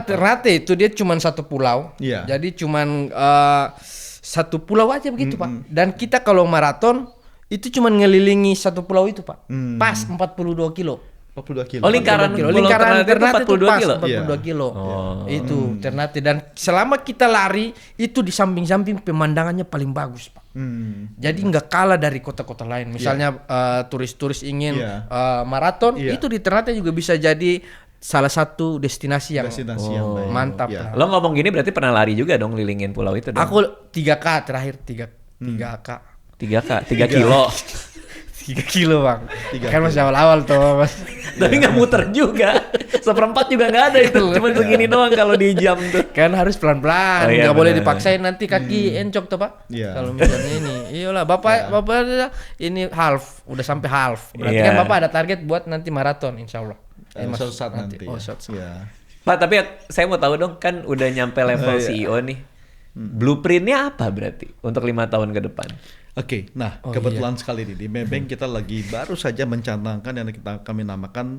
Ternate itu dia cuma satu pulau. Jadi cuma satu pulau aja begitu, Pak. Dan kita kalau maraton itu cuma ngelilingi satu pulau itu, Pak. Pas 42 kilo. 42 kilo. Oh, lingkaran Ternate itu 42 kilo. 42 kilo. Itu Ternate, dan selama kita lari itu di samping-samping pemandangannya paling bagus, Pak. Jadi nggak kalah dari kota-kota lain. Misalnya turis-turis ingin maraton, itu di Ternate juga bisa jadi salah satu destinasi yang baik. mantap. Lo ngomong gini berarti pernah lari juga dong lilingin pulau itu dong? Aku 3K terakhir 3K. 3K, 3 kilo. 3 kilo, Bang. Kan masih awal-awal tuh, Mas. Tapi nggak muter juga. Seperempat juga nggak ada itu. Cuma segini doang kalau di jam tuh. Kan harus pelan-pelan. Nggak boleh dipaksain nanti kaki encok tuh, Pak. Kalau misalnya ini. Iyalah, Bapak ini half. Udah sampai half. Berarti kan Bapak ada target buat nanti maraton, insya Allah. Suatu saat nanti. Pak, tapi saya mau tahu dong, kan udah nyampe level CEO nih. Blueprintnya apa berarti untuk 5 tahun ke depan? Oke, nah kebetulan sekali nih di Maybank kita lagi baru saja mencanangkan yang kami namakan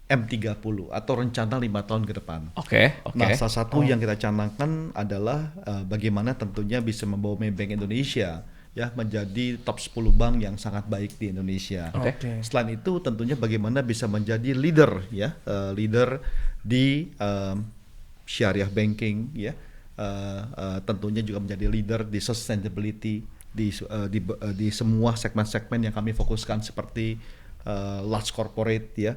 M30 atau rencana 5 tahun ke depan. Oke. Nah, salah satu yang kita canangkan adalah bagaimana tentunya bisa membawa Maybank Indonesia ya menjadi top 10 bank yang sangat baik di Indonesia. Selain itu tentunya bagaimana bisa menjadi leader ya, leader di syariah banking ya. Tentunya juga menjadi leader di sustainability di semua segmen-segmen yang kami fokuskan seperti large corporate ya,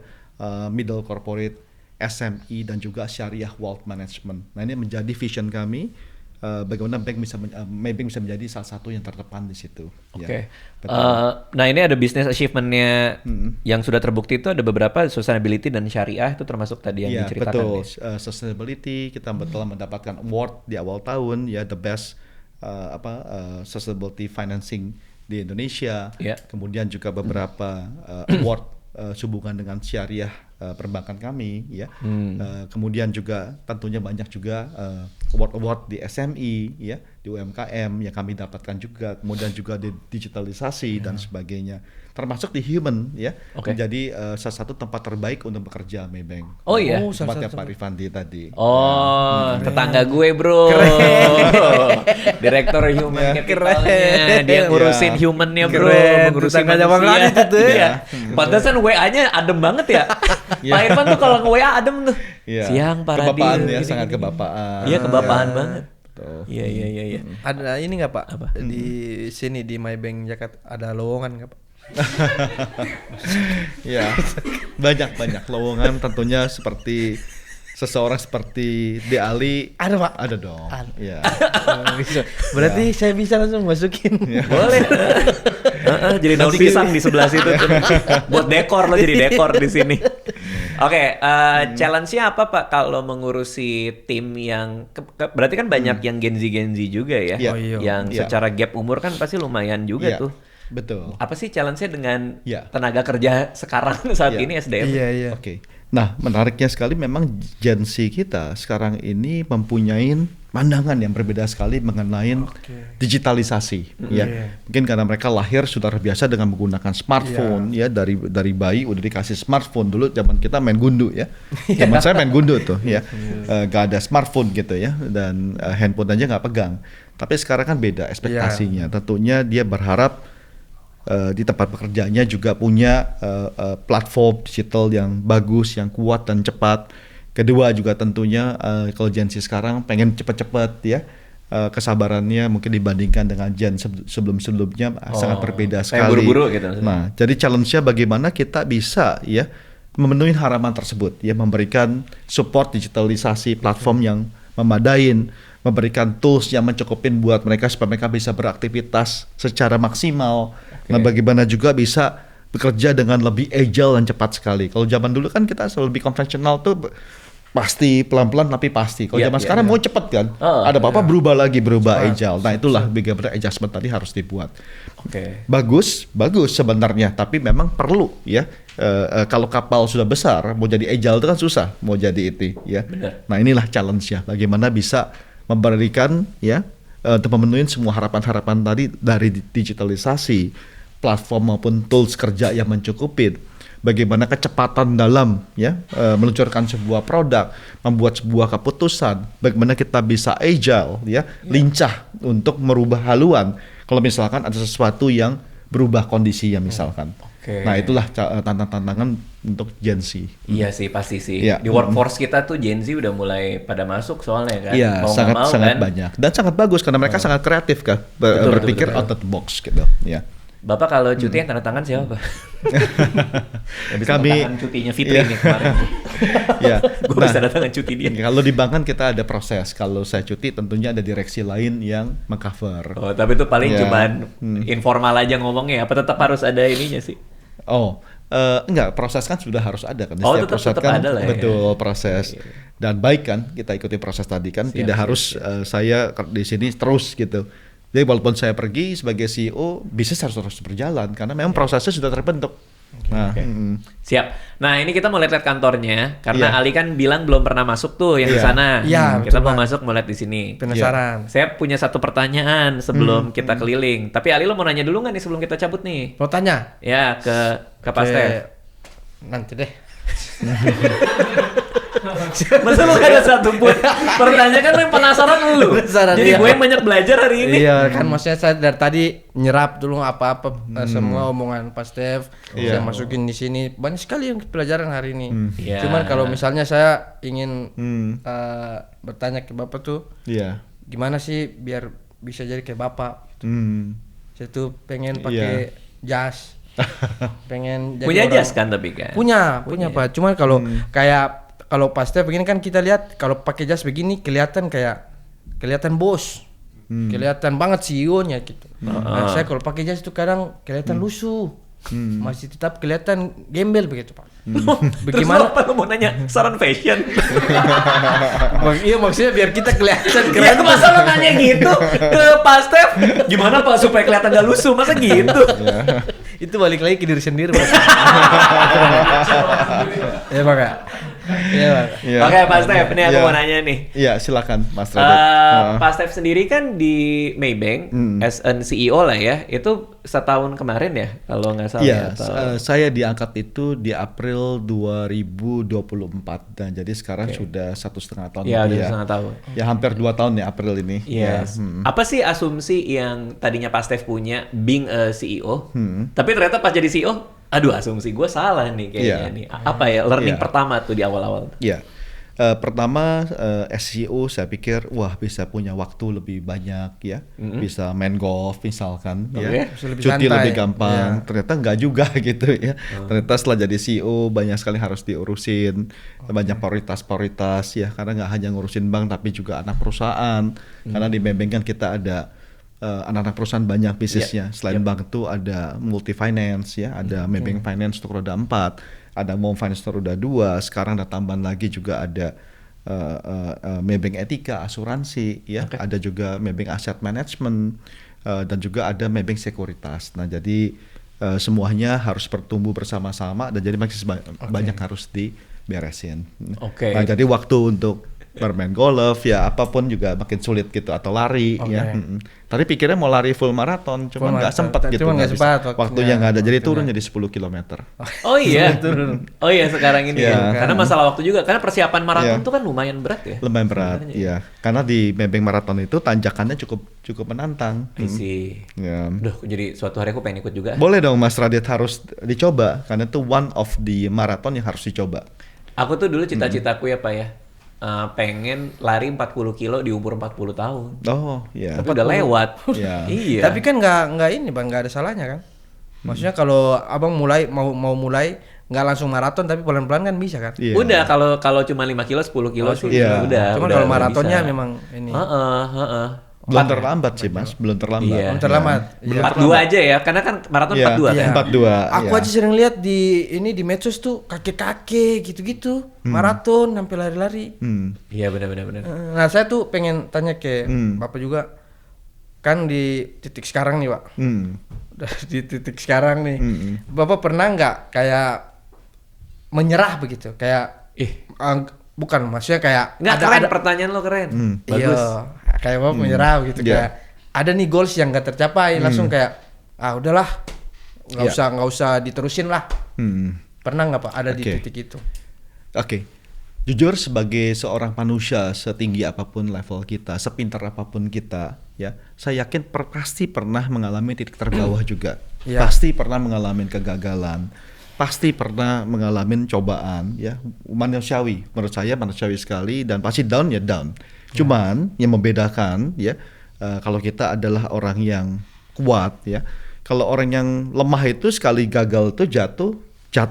middle corporate, SME dan juga syariah wealth management. Nah, ini menjadi vision kami. Bagaimana Maybank bisa menjadi salah satu yang terdepan di situ. Oke. Nah, ini ada business achievement-nya yang sudah terbukti itu ada beberapa, sustainability dan syariah itu termasuk tadi yang diceritakan. Betul. Sustainability kita telah mendapatkan award di awal tahun ya, the best sustainability financing di Indonesia. Kemudian juga beberapa award sehubungan dengan syariah perbankan kami ya. Kemudian juga tentunya banyak juga award di SME ya, di UMKM yang kami dapatkan juga, kemudian juga di digitalisasi dan sebagainya, termasuk di human ya, menjadi salah satu tempat terbaik untuk bekerja Maybank. Oh iya, tempatnya Pak Rifandi tadi. Oh, tetangga gue bro, direktur human capitalnya, dia ngurusin humannya bro, ngurusin manusia. Itu ya. Pantesan WA-nya adem banget ya. Pak Irfan tuh kalau nge-WA adem tuh. Siang Pak Radil. Kebapaan ya, sangat kebapaan. Iya kebapaan banget. Iya. Ada ini nggak Pak? Apa? Di sini di Maybank Jakarta ada lowongan nggak Pak? Ya, banyak lowongan tentunya seperti seseorang seperti De Ali. Ada Pak? Ada dong. Ya. Berarti saya bisa langsung masukin. Boleh. Jadi daun pisang di sebelah situ tuh. Buat dekor lo jadi dekor di sini. Oke, challenge-nya apa Pak kalau mengurusi tim yang berarti kan banyak yang Gen Z juga ya, yang secara gap umur kan pasti lumayan juga tuh. Betul. Apa sih challenge-nya dengan tenaga kerja sekarang saat ini SDM? Iya. Oke. Nah, menariknya sekali memang Gen Z kita sekarang ini mempunyai pandangan yang berbeda sekali mengenai digitalisasi ya. Mungkin karena mereka lahir sudah terbiasa dengan menggunakan smartphone ya, dari bayi udah dikasih smartphone. Dulu zaman kita main gundu ya. Zaman saya main gundu tuh ya. Gak ada smartphone gitu ya, dan handphone aja nggak pegang. Tapi sekarang kan beda ekspektasinya. Tentunya dia berharap di tempat pekerjaannya juga punya platform digital yang bagus, yang kuat dan cepat. Kedua juga tentunya kalau Gen Z sekarang pengen cepat-cepat ya, kesabarannya mungkin dibandingkan dengan Gen sebelum-sebelumnya sangat berbeda sekali. Buru-buru gitu. Nah, jadi challenge-nya bagaimana kita bisa ya memenuhi harapan tersebut ya, memberikan support digitalisasi platform yang memadai, memberikan tools yang mencukupin buat mereka supaya mereka bisa beraktivitas secara maksimal. Nah, bagaimana juga bisa bekerja dengan lebih agile dan cepat sekali. Kalau zaman dulu kan kita selalu lebih konvensional tuh pasti pelan-pelan tapi pasti. Kalau zaman sekarang mau cepet kan, ada apa-apa berubah agile. Nah, itulah bagaimana adjustment tadi harus dibuat. Bagus sebenarnya, tapi memang perlu ya. Kalau kapal sudah besar, mau jadi agile itu kan susah, mau jadi itu ya. Nah, inilah challenge-nya. Bagaimana bisa memberikan ya untuk memenuhi semua harapan-harapan tadi dari digitalisasi platform maupun tools kerja yang mencukupi. Bagaimana kecepatan dalam ya meluncurkan sebuah produk, membuat sebuah keputusan. Bagaimana kita bisa agile ya, lincah untuk merubah haluan kalau misalkan ada sesuatu yang berubah kondisinya misalkan. Nah, itulah tantangan untuk Gen Z. Iya sih, pasti sih. Di workforce kita tuh Gen Z udah mulai pada masuk soalnya kan. Iya, sangat banyak dan sangat bagus karena mereka sangat kreatif kan, berpikir out of the box gitu. Ya. Bapak kalau cuti yang tanda tangan siapa? Kami tangan cutinya Fitri nih kemarin. Gue bisa tanda tangan cuti dia. Kalau di bank kan kita ada proses. Kalau saya cuti tentunya ada direksi lain yang mengcover. Oh, tapi itu paling cuman informal aja ngomongnya. Apa tetap harus ada ininya sih? Enggak, proses kan sudah harus ada kan. Setiap proses kan ada lah, betul proses. Dan baik kan kita ikuti proses tadi kan. Tidak harus saya di sini terus gitu. Jadi walaupun saya pergi sebagai CEO, bisnis harus terus berjalan karena memang prosesnya sudah terbentuk. Siap. Nah, ini kita mau lihat kantornya karena Ali kan bilang belum pernah masuk tuh yang di sana. Kita mau masuk, mau lihat di sini. Penasaran. Saya punya satu pertanyaan sebelum kita keliling. Tapi Ali lo mau nanya dulu nggak nih sebelum kita cabut nih? Mau tanya? Ya ke Pak Stef. Nanti deh. Masa lu gak ada satu pun pertanyaan, kan yang penasaran lu. Jadi gue yang banyak belajar hari ini. Iya kan, maksudnya saya dari tadi nyerap dulu apa-apa semua omongan Pak Stef. Saya masukin di sini. Banyak sekali yang pelajaran hari ini. Cuman kalau misalnya saya ingin bertanya ke Bapak tuh, gimana sih biar bisa jadi kayak Bapak gitu. Saya tuh pengen pakai jas. Pengen jadi punya jas kan, tapi kan punya Pak. Cuman kalau kayak kalau Pak Stef begini kan kita lihat kalau pakai jas begini kelihatan bos, kelihatan banget CEO-nya gitu. Nah, saya kalau pakai jas itu kadang kelihatan lusuh, masih tetap kelihatan gembel begitu Pak. Bagaimana? Terus apa lu mau nanya saran fashion? Iya, maksudnya biar kita kelihatan keren. Ya, masa lo nanya gitu ke Pak Stef? Gimana Pak supaya kelihatan gak lusuh? Masa gitu? Itu balik lagi ke diri sendiri Pak. Ya Pak. Iya, Bang. Iya. Oke, Pak Stef, ini aku Iya. mau nanya nih. Iya, silakan Mas Radit. Pak Stef sendiri kan di Maybank as an CEO lah ya. Itu setahun kemarin ya, kalau nggak salah. Iya, atau... saya diangkat itu di April 2024 dan jadi sekarang sudah 1,5 tahun. Iya, lebih udah setengah tahun. Ya hampir 2 tahun ya April ini. Yes. Apa sih asumsi yang tadinya Pak Stef punya being a CEO, tapi ternyata pas jadi CEO, aduh asumsi gue salah nih kayaknya nih. Apa ya learning pertama tuh di awal-awal? Iya. Pertama SEO saya pikir wah bisa punya waktu lebih banyak ya, bisa main golf misalkan ya, Bisa lebih cuti santai. lebih gampang. Ternyata nggak juga gitu ya. Ternyata setelah jadi CEO banyak sekali harus diurusin, banyak prioritas ya, karena nggak hanya ngurusin bank tapi juga anak perusahaan. Karena di Maybank kan kita ada anak-anak perusahaan banyak bisnisnya. Selain bank itu ada multi finance ya, ada Maybank Finance untuk roda 4. Ada Mom Finance roda 2, sekarang ada tambahan lagi juga ada Maybank Etika, asuransi, ya, ada juga Maybank Asset Management, dan juga ada Maybank Sekuritas. Nah, jadi semuanya harus bertumbuh bersama-sama dan jadi masih banyak harus diberesin. Nah, jadi waktu untuk bermain golf ya apapun juga makin sulit gitu atau lari ya. Tadi pikirnya mau lari full maraton cuman nggak sempat gitu. Cuma nggak sempat waktunya nggak ada jadi turun jadi 10 km. Oh iya. Oh iya sekarang ini Ya. ya. Karena masalah waktu juga karena persiapan maraton tuh kan lumayan berat ya. Lumayan berat ya. Karena di Maybank Marathon itu tanjakannya cukup menantang. Isi. Ya. Duh, jadi suatu hari aku pengen ikut juga. Boleh dong Mas Radit, harus dicoba karena itu one of the marathon yang harus dicoba. Aku tuh dulu cita-citaku ya Pak ya. Pengen lari 40 kilo di umur 40 tahun. Oh iya. Tapi udah lewat. Iya. Iya. Tapi kan nggak ini Bang, nggak ada salahnya kan. Maksudnya kalau Abang mau mulai nggak langsung maraton tapi pelan-pelan kan bisa kan. Iya. Udah kalau cuma 5 kilo 10 kilo sih iya. udah. Cuman udah kalau maratonnya bisa. memang ini. Belum terlambat sih Mas, belum terlambat. Iya. Belum terlambat. Belum 42 aja ya, karena kan maraton Iya, 42 kan. 42. Aku iya. aja sering lihat di medsos tuh kakek-kakek gitu-gitu maraton sampai lari-lari. Iya benar. Nah, saya tuh pengen tanya ke Bapak juga, kan di titik sekarang nih Pak. Udah di titik sekarang nih. Bapak pernah nggak kayak menyerah begitu? Kayak bukan, maksudnya kayak Nggak keren pertanyaan lo keren. Bagus. Iya, kayak Bapak menyerah gitu kayak ada nih goals yang nggak tercapai langsung kayak udahlah nggak usah diterusin lah. Pernah nggak Pak ada di titik itu? Oke. Jujur sebagai seorang manusia setinggi apapun level kita, sepintar apapun kita, ya, saya yakin pasti pernah mengalami titik terbawah juga. Pasti pernah mengalami kegagalan, pasti pernah mengalami cobaan, ya, manusiawi. Menurut saya manusiawi sekali dan pasti down ya down. Cuman yang membedakan, ya, kalau kita adalah orang yang kuat, ya. Kalau orang yang lemah itu sekali gagal tuh jatuh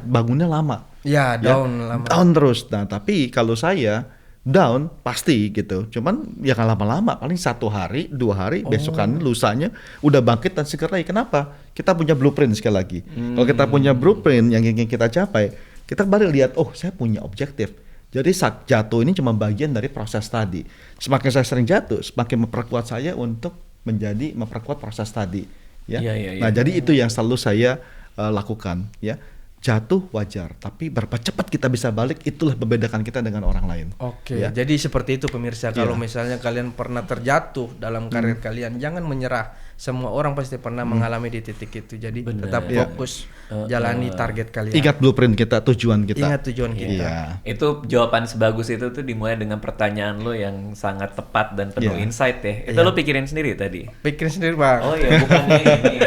bangunnya lama. Ya, down lama. Down terus. Nah, tapi kalau saya down pasti gitu. Cuman ya nggak lama-lama, paling 1 hari, 2 hari, besokan lusanya udah bangkit dan seger lagi. Kenapa? Kita punya blueprint sekali lagi. Kalau kita punya blueprint yang ingin kita capai, kita kembali lihat, oh saya punya objektif. Jadi saat jatuh ini cuma bagian dari proses tadi. Semakin saya sering jatuh, semakin memperkuat saya untuk memperkuat proses tadi. Ya. Nah, jadi itu yang selalu saya lakukan. Ya. Jatuh wajar, tapi berapa cepat kita bisa balik, itulah membedakan kita dengan orang lain. Oke, jadi seperti itu pemirsa. Kalau misalnya kalian pernah terjatuh dalam karir kalian, jangan menyerah. Semua orang pasti pernah mengalami di titik itu. Jadi tetap fokus, jalani target kalian. Ingat blueprint kita, tujuan kita. Ingat tujuan kita. Iya. Itu jawaban sebagus itu tuh dimulai dengan pertanyaan lo yang sangat tepat dan penuh insight ya. Itu lo pikirin sendiri tadi. Pikirin sendiri Bang. Oh iya, bukan ini.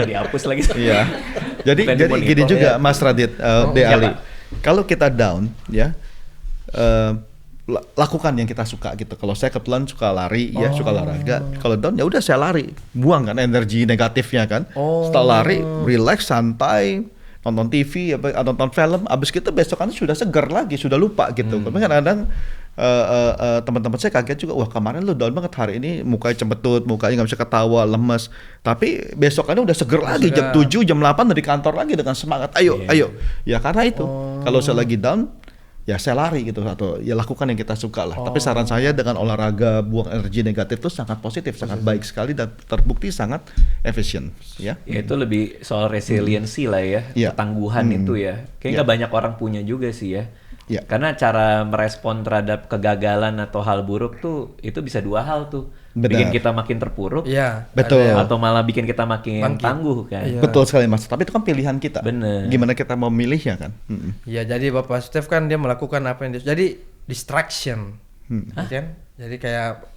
Dihapus lagi. Iya. Jadi gini juga Mas Radit, De Ali. Kalau kita down, ya, lakukan yang kita suka gitu. Kalau saya kebetulan suka lari, ya, suka olahraga. Kalau down ya udah saya lari, buang kan energi negatifnya kan. Setelah lari, relax, santai, nonton TV, atau nonton film. Abis gitu besokannya sudah segar lagi, sudah lupa gitu. Tapi kadang-kadang teman-teman saya kaget juga, wah kemarin lu down banget, hari ini mukanya cembetut, mukanya nggak bisa ketawa, lemes. Tapi besokannya udah seger lagi, jam 7, jam 8 dari kantor lagi dengan semangat. Ayo. Ya karena itu, kalau saya lagi down, ya saya lari gitu atau ya lakukan yang kita suka lah. Tapi saran saya dengan olahraga buang energi negatif itu sangat positif, sangat baik sekali dan terbukti sangat efisien. Ya. Ya itu lebih soal resiliensi lah ya, ketangguhan itu ya. Kayaknya nggak banyak orang punya juga sih ya. Ya. Karena cara merespon terhadap kegagalan atau hal buruk tuh itu bisa dua hal tuh. Benar. Bikin kita makin terpuruk. Iya. Betul. Atau malah bikin kita makin Bangkit. tangguh kan. Iya. Betul sekali Mas. Tapi itu kan pilihan kita. Bener. Gimana kita mau milihnya kan? Ya jadi Bapak Steph kan dia melakukan apa yang jadi distraction, kan? Jadi kayak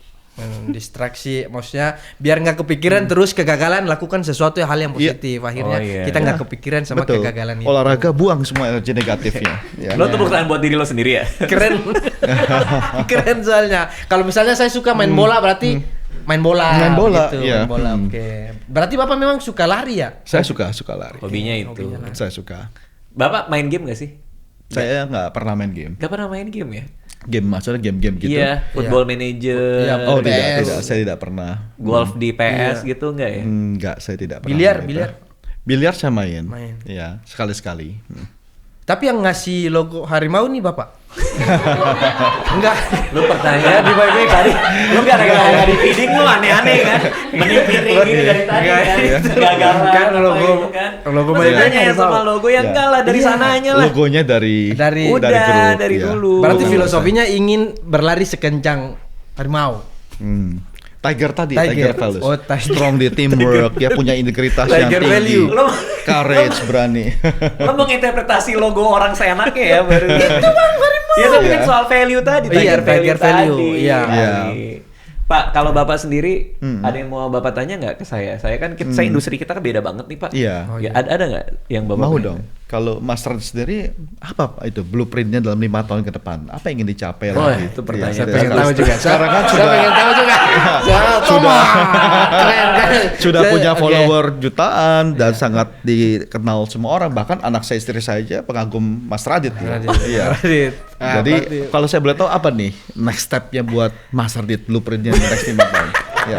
distraksi, maksudnya biar nggak kepikiran terus kegagalan, lakukan sesuatu hal yang positif. Akhirnya Oh, iya. kita nggak kepikiran sama Betul. kegagalan itu. Olahraga buang semua energi negatifnya. Ya. Lo tepuk tangan buat diri lo sendiri ya. Keren, keren soalnya. Kalau misalnya saya suka main bola, berarti main bola. Main bola, gitu, iya. main bola. Oke. Berarti Bapak memang suka lari ya? Saya suka lari. Hobinya itu. Saya suka. Bapak main game gak sih? Saya nggak pernah main game. Gak pernah main game ya? Game maksudnya game-game gitu. Iya, Football Manager. Iya, Oh PS. tidak, saya tidak pernah. Golf di PS gitu enggak ya? Enggak, saya tidak pernah. Biliar, main itu. biliar. Biliar saya main. Main. Iya, sekali-sekali. Tapi yang ngasih logo harimau nih Bapak? Enggak. Lu pertanyaan di baik-baik tadi. Lu gara-gara di feeding lu aneh-aneh kan? Menipiri gitu dari tadi kan. Gagalan Kan apa logo- gitu kan. logo Masa baik-baik nanya harimau. sama logo yang Ya. enggak lah dari Iya. sananya lah. Logonya dari Udah grup, dari ya. dulu. Berarti Oh. filosofinya ingin berlari sekencang harimau. Tiger tadi, Tiger. Tiger values. Oh, Tiger. Strong di teamwork, dia punya integritas yang Tiger tinggi. value. Lo- Courage, berani. Lo menginterpretasi logo orang seenaknya ya baru. Itu Bang harimau. Ya tapi kan soal value tadi, Iya, Tiger value. tadi. Iya. Iya. Pak, kalau Bapak sendiri ada yang mau Bapak tanya nggak ke saya? Saya kan saya industri kita kan beda banget nih, Pak. Iya. Ya, ada nggak yang Bapak Mau pengen? dong. Kalau Mas Red sendiri apa Pak, itu blueprintnya dalam 5 tahun ke depan? Apa yang ingin dicapai Oh, lagi? itu pertanyaan. Iya, Saya pengen sekarang- tahu juga. Sekarang kan Saya sudah pengen tahu juga. Sudah. Keren kan? sudah punya Oke. follower jutaan dan sangat dikenal semua orang, bahkan anak saya, istri saya aja pengagum Mas Radit. Iya. Radit. Ah, Jadi berarti- kalau saya boleh tahu apa nih next stepnya buat Mas Radit, blueprintnya next 5 tahun? Ya.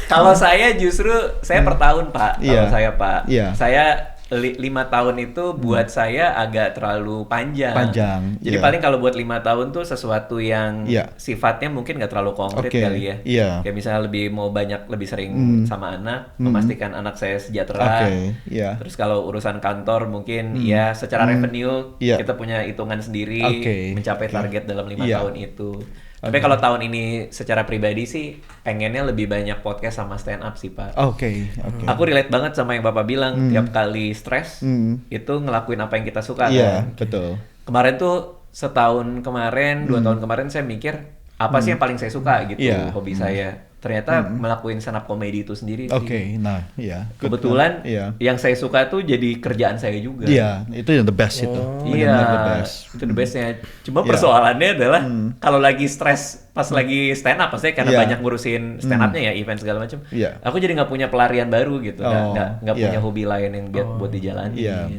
Kalau saya justru saya per tahun, Pak. Kalau Iya. saya, Pak. Iya. Saya 5 tahun itu buat saya agak terlalu panjang. Panjang, Jadi iya. paling kalau buat 5 tahun tuh sesuatu yang Iya. sifatnya mungkin nggak terlalu konkret Oke, kali ya. iya. Kayak misalnya lebih sering sama anak, memastikan anak saya sejahtera. Oke, iya. Terus kalau urusan kantor mungkin ya secara revenue Iya. kita punya hitungan sendiri Oke, mencapai oke. target dalam 5 Iya. tahun itu. Tapi kalau tahun ini secara pribadi sih pengennya lebih banyak podcast sama stand up sih, Pak. Oke. Aku relate banget sama yang Bapak bilang, tiap kali stres itu ngelakuin apa yang kita suka Iya, kan. betul. Kemarin tuh setahun kemarin, 2 tahun kemarin saya mikir apa sih yang paling saya suka gitu, Iya. hobi saya. Ternyata melakuin stand up comedy itu sendiri sih. Oke, nah, iya. Good. Kebetulan Iya. yang saya suka tuh jadi kerjaan saya juga. Iya, itu yang the best itu. Iya, Benar-benar the best. itu the bestnya. Cuma Iya. persoalannya adalah kalau lagi stres pas lagi stand up, pasti karena Iya. banyak ngurusin stand upnya ya, event segala macam. Iya. Aku jadi nggak punya pelarian baru gitu, Oh, nggak iya. punya hobi lain yang buat dijalanin. Iya.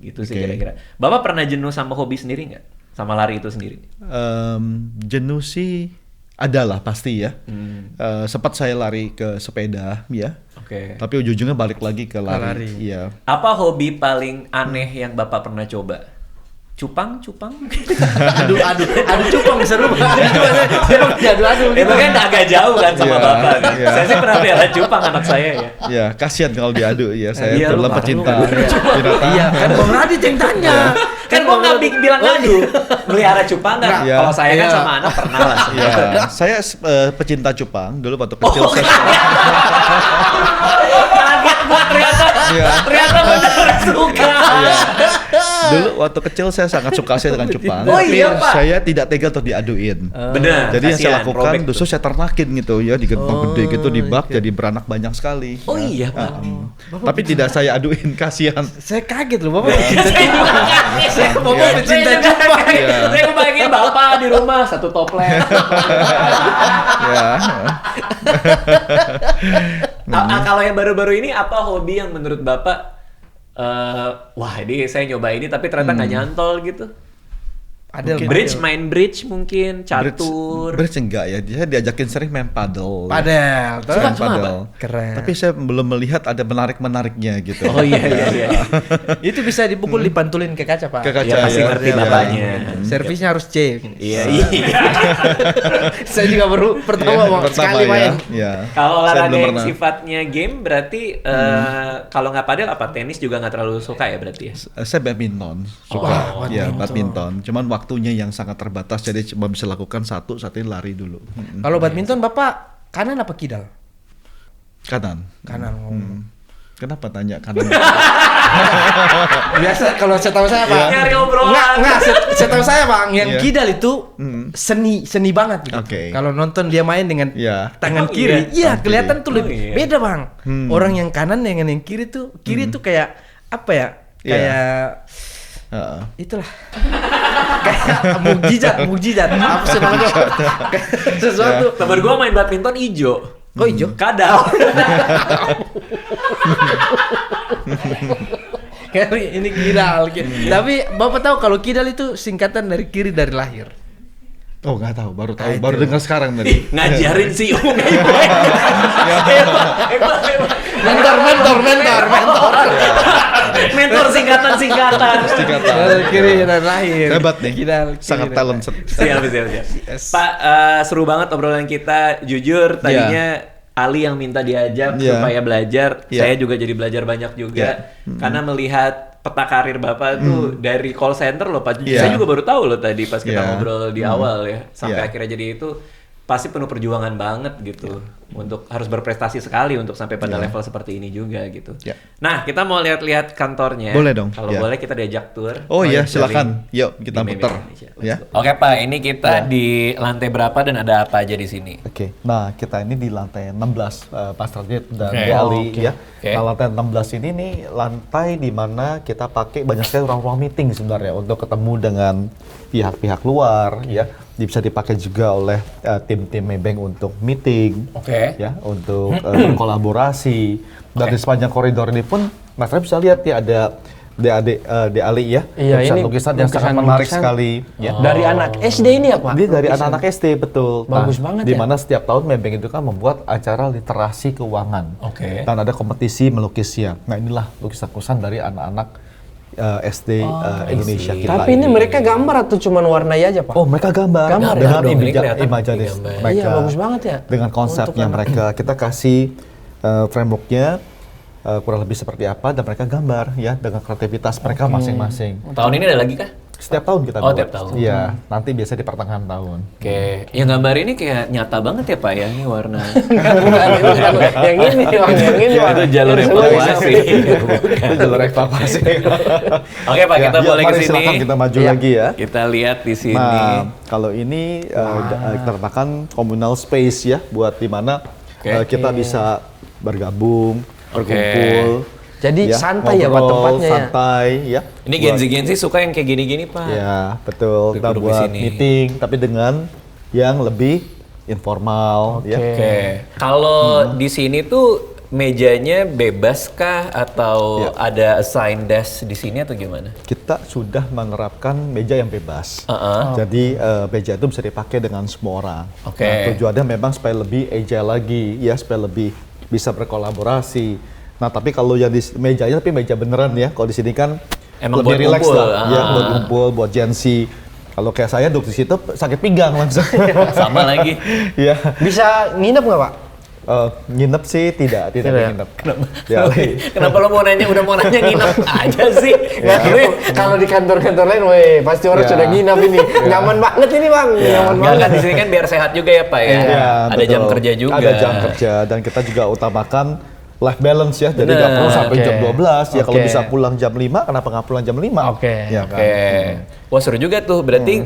Gitu sih Oke. kira-kira. Bapak pernah jenuh sama hobi sendiri nggak? Sama lari itu sendiri? Jenuh sih adalah pasti ya. Sempat saya lari ke sepeda ya. Oke. Tapi ujung-ujungnya balik lagi ke lari. lari. Iya. Apa hobi paling aneh yang Bapak pernah coba? Cupang? Aduh cupang seru banget. Aduh. Itu kan agak jauh kan sama Iya, Bapak kan. iya. Saya sih pernah pelihara cupang anak saya ya. Ya, kasihan kalau diadu ya. Saya Iya, lu adalah parah, pecinta lu binatang. Iya, kan Bang Radit yang tanya. Kan gua nggak bilang ngadu melihara cupang kan. Iya. Kalau saya kan Iya. sama anak pernah lah. Iya, saya pecinta cupang. Dulu waktu kecil saya Kaget gua ternyata. Iya. Ternyata benar suka. Dulu waktu kecil saya sangat suka saya dengan cupang. Oh Tapi iya, Pak. saya tidak tega untuk diaduin. Benar. Jadi yang saya kasihan, lakukan robek justru tuh. saya ternakin gitu ya di gentong gede gitu di bak jadi beranak banyak sekali. Oh iya, Pak. Tapi tidak saya aduin, kasihan. Saya kaget loh, Bapak pecinta cupang. Bapak Iya. pecinta cupang. Iya. Saya kebayangin Bapak di rumah satu toples. Ya. Kalau yang baru-baru ini apa hobi yang menurut Bapak wah ini saya nyoba ini tapi ternyata nggak nyantol gitu? Padel. Main bridge mungkin, catur. Bridge enggak ya, dia diajakin sering main padel. Padel. Main padel. Keren. Tapi saya belum melihat ada menarik-menariknya gitu. Oh iya. Itu bisa dipukul dipantulin ke kaca, Pak. Ke kaca, Ya pasti ya. ngerti Iya. bapaknya. Servisnya harus C. Iya. Saya juga baru pertama mau sekali main. Ya. Kalau Saya olahraga belum yang pernah. sifatnya game berarti kalau nggak padel apa tenis juga nggak terlalu suka ya berarti ya? Saya badminton suka, ya badminton. Cuman waktunya yang sangat terbatas, jadi cuma bisa lakukan satu ini lari dulu. Kalau badminton Bapak kanan apa kidal? Kanan. Kanan. Kenapa tanya kanan? Biasa kalau saya tahu saya Pak. Nyari obrolan. Enggak, saya tahu saya Bang, yang Iya. kidal itu seni banget gitu. Oke. Kalau nonton dia main dengan Iya. tangan Oh, kiri, iya? iya kelihatan tuh lebih iya. beda Bang. Orang yang kanan dengan yang kiri tuh kayak apa ya? Iya. Kayak Heeh. itulah kayak mukjizat apa sih namanya Kayak sesuatu. Temen gue main badminton ijo. Kok hijau? Kadal. Ini kidal. Tapi Bapak tahu kalau kidal itu singkatan dari kiri dari lahir. Oh nggak tahu, baru Ah, baru itu. dengar sekarang tadi. Ngajarin sih hebat. Mentor singkatan. Dari kiri dari lahir. Hebat nih. Kidal. Sangat kiri. talented. Siap. Pak, seru banget obrolan kita. Jujur tadinya Ali yang minta diajak Iya. supaya belajar. Iya. Saya juga jadi belajar banyak juga. Karena melihat peta karir Bapak tuh dari call center loh Pak. Iya. Saya juga baru tahu loh tadi pas kita Iya. ngobrol di awal ya. Sampai Iya. akhirnya jadi itu pasti penuh perjuangan banget gitu. Untuk harus berprestasi sekali untuk sampai pada level seperti ini juga gitu. Iya. Nah, kita mau lihat-lihat kantornya. Boleh dong, Kalau iya. boleh kita diajak tour. Oh iya, keliling silakan. Yuk di kita Meme putar. Indonesia. Ya. Oke Pak, ini kita di lantai berapa dan ada apa aja di sini? Oke, nah kita ini di lantai 16 Pak Sarjit dan Oke. Ali Oke. ya. Oke. Nah lantai 16 ini nih lantai di mana kita pakai banyak sekali ruang-ruang meeting sebenarnya untuk ketemu dengan pihak-pihak luar ya. Bisa dipakai juga oleh tim-tim Maybank untuk meeting, Oke. ya, untuk berkolaborasi. Dan di sepanjang koridor ini pun Mas Rep bisa lihat ya ada De Ali ya, Iya, ini lukisan yang sangat menarik lukisan. sekali. Ya. Dari anak SD ini ya Pak? Dia dari anak-anak SD, betul. Bagus banget di ya. mana setiap tahun Maybank itu kan membuat acara literasi keuangan. Oke. Dan ada kompetisi melukisnya. Nah inilah lukisan-lukisan dari anak-anak SD Indonesia kita. Tapi ini mereka gambar atau cuma warnai aja Pak? Oh mereka gambar, Gambar ya? dengan Dong, ini kelihatan imajinis gambar. mereka. Iya, bagus banget ya. Dengan konsepnya mereka, kita kasih frameworknya kurang lebih seperti apa dan mereka gambar ya dengan kreativitas mereka masing-masing. Tahun ini ada lagi kah? Setiap tahun kita Oh, buat. tiap tahun. Iya, nanti biasa di pertengahan tahun. Oke. Yang gambar ini kayak nyata banget ya Pak ya, ini warna. yang ini Bang, yang ini Bang. Itu jalur evakuasi. Itu jalur evakuasi. Oke Pak, kita Ya, boleh ke mari sini. silakan kita maju lagi ya. Kita lihat di sini. Nah, kalau ini kita namakan communal space ya, buat di mana kita bisa bergabung, berkumpul. Jadi santai ya, Pak, ngobrol, tempatnya ya? santai ya. Ini Gen Z suka yang kayak gini-gini Pak. Ya, betul. Kita Duduk di buat sini. meeting, tapi dengan yang lebih informal ya. Oke. Kalau di sini tuh mejanya bebas kah atau ada assign desk di sini atau gimana? Kita sudah menerapkan meja yang bebas. Jadi meja itu bisa dipakai dengan semua orang. Oke. Nah, tujuannya memang supaya lebih agile lagi, ya supaya lebih bisa berkolaborasi. Nah, tapi kalau yang di mejanya tapi meja beneran ya. Kalau di sini kan Emang lebih buat relax ngumpul, lah, ya buat kumpul, buat Gen Z. Kalau kayak saya duduk di situ sakit pinggang langsung. Sama lagi. Ya. Bisa nginep nggak Pak? Nginep sih tidak nginep. Kenapa? Ya, Kenapa lo mau nanya nginep aja sih? Nggak, kalau di kantor-kantor lain, weh pasti orang Ya. sudah nginap ini. Nyaman banget ini Bang, nyaman Enggak banget. kan di sini kan biar sehat juga ya Pak ya. Iya, Ada betul. jam kerja juga. Ada jam kerja dan kita juga utamakan life balance ya. Jadi nggak perlu sampai Oke. jam 12 ya. Kalau Oke. bisa pulang jam 5, kenapa nggak pulang jam 5? Oke. Ya, kan? Oke. Wah seru juga tuh. Berarti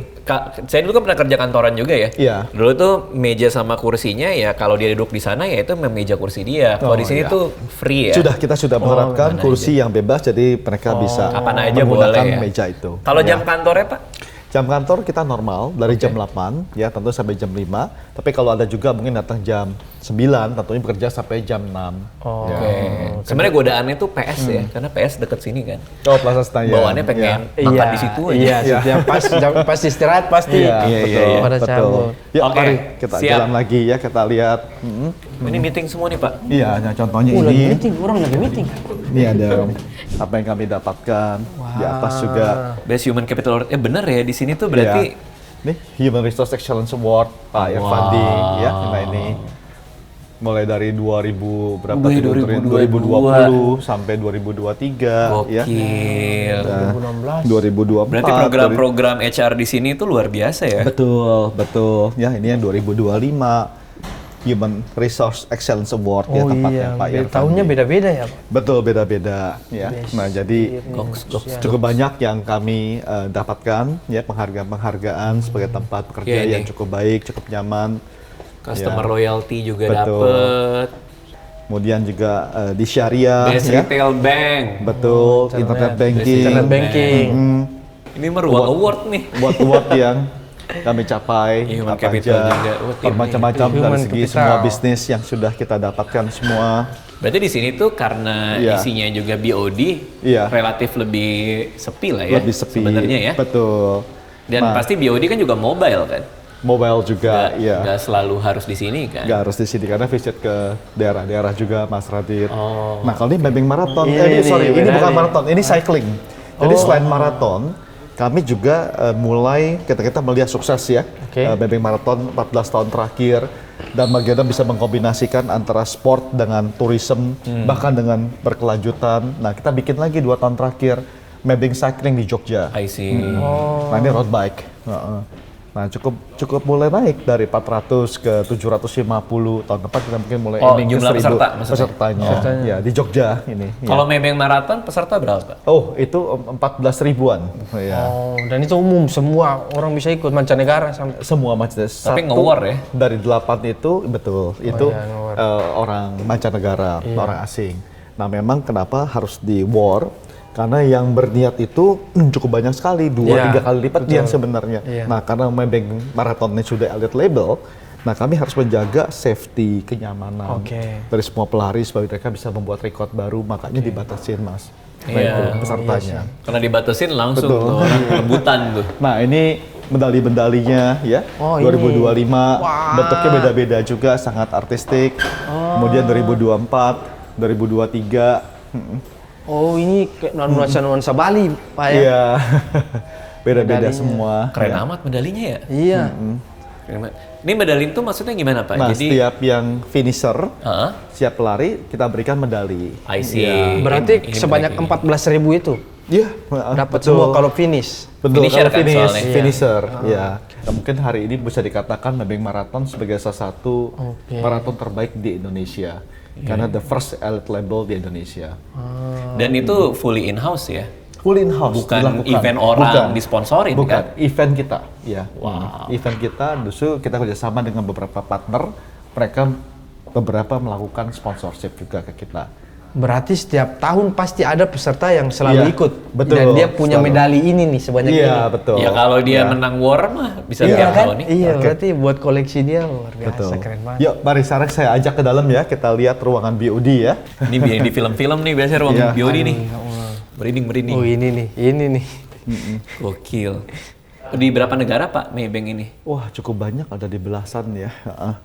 saya dulu kan pernah kerja kantoran juga ya. Iya. Dulu tuh meja sama kursinya ya kalau dia duduk di sana ya itu memang meja kursi dia. Kalau di sini iya. tuh free ya. Kita sudah menerapkan kursi yang bebas jadi mereka bisa Kapan aja menggunakan boleh ya. meja itu. Kalau Ya. jam kantornya Pak? Jam kantor kita normal dari jam 8 ya tentu sampai jam 5. Tapi kalau ada juga mungkin datang jam 9, tentunya bekerja sampai jam 6. Oh. Oke. Sebenarnya godaannya tuh PS ya, karena PS deket sini kan. Oh, Plaza Senayan. Bawaannya pengen makan di situ aja. Iya, setiap pas istirahat pasti. Betul, Pada betul. cabut. Yuk, Oke, mari kita siap. jalan lagi ya, kita lihat. Ini meeting semua nih Pak. Iya, nah contohnya Lagi ini. meeting, orang lagi meeting. Ini ada apa yang kami dapatkan. Di atas juga. Best Human Capital Award. Bener ya, di sini tuh berarti Iya. Nih, Human Resource Excellence Award Pak Irfandi ya. Nah ini mulai dari 2000 berapa? Wih, 2020 sampai 2023 ya. gokil. Nah, 2024. Berarti program-program HR di sini tuh luar biasa ya. Betul, betul. Ya, ini yang 2025 Human Resource Excellence Award ya Oh tempatnya iya, Pak Irfandi. tahunnya beda-beda ya Pak? Betul, beda-beda ya. Nah, jadi cukup banyak yang kami dapatkan ya, penghargaan-penghargaan sebagai tempat bekerja Iya, yang ini. cukup baik, cukup nyaman. Customer Ya. loyalty juga Betul. dapet. Kemudian juga di Syariah Best ya. Retail Bank. Betul, internet banking. Internet banking. Ini mah ruang award nih. Award yang kami capai Human apa Capital aja, juga. Oh, tim bermacam-macam dari Human segi Capital. semua bisnis yang sudah kita dapatkan semua. Berarti di sini tuh karena Iya. isinya juga BOD, Iya. relatif lebih sepi lah ya. Lebih sepi Sebenarnya ya. Betul. Dan Nah, pasti BOD kan juga mobile kan. mobile juga ya. Nggak selalu harus di sini kan. Nggak harus di sini karena visit ke daerah-daerah juga Mas Radit. Oh. Nah kalau ini Bebeng Marathon, Ini ini bukan bedanya. maraton, ini cycling. Jadi selain maraton, kami juga mulai kita melihat sukses ya. Oke. Bebeng Marathon 14 tahun terakhir dan bagaimana bisa mengkombinasikan antara sport dengan tourism bahkan dengan berkelanjutan. Nah kita bikin lagi 2 tahun terakhir Bebeng Cycling di Jogja. I see. Nah ini road bike. Nah cukup mulai naik dari 400 ke 750 tahun depan kita mungkin mulai Oh, aiming ke jumlah 1000 peserta maksudnya? pesertanya. Ya di Jogja ini. Ya. Kalau Mebeng Marathon peserta berapa? Oh itu 14 ribuan. Ya. Oh, dan itu umum semua orang bisa ikut mancanegara sampai. Semua majelis. Tapi nge-war ya? Dari 8 itu betul itu iya, nge-war. orang mancanegara, orang asing. Nah memang kenapa harus di war? Karena yang berniat itu cukup banyak sekali, 2-3 Iya, kali lipat betul. yang sebenarnya. Iya. Nah karena Mebeng Marathonnya sudah elite label, nah kami harus menjaga safety, kenyamanan Oke. dari semua pelari supaya mereka bisa membuat rekor baru, makanya dibatasin mas. Nah, Iya. itu pesertanya. Karena dibatasin langsung Betul. tuh orang rebutan tuh. Nah ini medali-medalinya ya, Oh, ini. 2025 bentuknya beda-beda juga, sangat artistik. Kemudian 2024, 2023, Oh ini kayak nuansa-nuansa Bali Pak ya? iya beda-beda Medalinya. semua. Keren ya. amat medalinya ya. Iya. Keren banget. Ini medali itu maksudnya gimana Pak? Nah Jadi, setiap yang finisher, Hah? siap pelari kita berikan medali. I see. Iya. Berarti Ini sebanyak medali. 14.000 itu Iya, dapat betul. semua kalau finish. Betul, Finisher kalau kan finish, soalnya. finisher, ya. Nah, mungkin hari ini bisa dikatakan Mebeng Marathon sebagai salah satu Oke. maraton terbaik di Indonesia. Karena the first elite label di Indonesia. Dan itu fully in-house ya? Full in-house. Bukan dilakukan. event orang Bukan. disponsorin Bukan, kan? event kita. Ya. Wow. Event kita, justru kita kerjasama dengan beberapa partner. Mereka beberapa melakukan sponsorship juga ke kita. Berarti setiap tahun pasti ada peserta yang selalu Iya, ikut. betul, Dan dia punya selalu. medali ini nih sebanyak ini. Iya, betul. Ya kalau dia Ya. menang war mah bisa Iya tiap kan? tahun nih. Iya, Oke. berarti buat koleksi dia luar biasa, Betul. keren banget. Yuk, mari sekarang saya ajak ke dalam ya. Kita lihat ruangan BOD ya. Ini di film-film nih biasanya ruang Iya. BOD nih. Merinding. Oh ini nih. Gokil. Di berapa negara Pak Mebeng ini? Wah, cukup banyak, ada di belasan ya.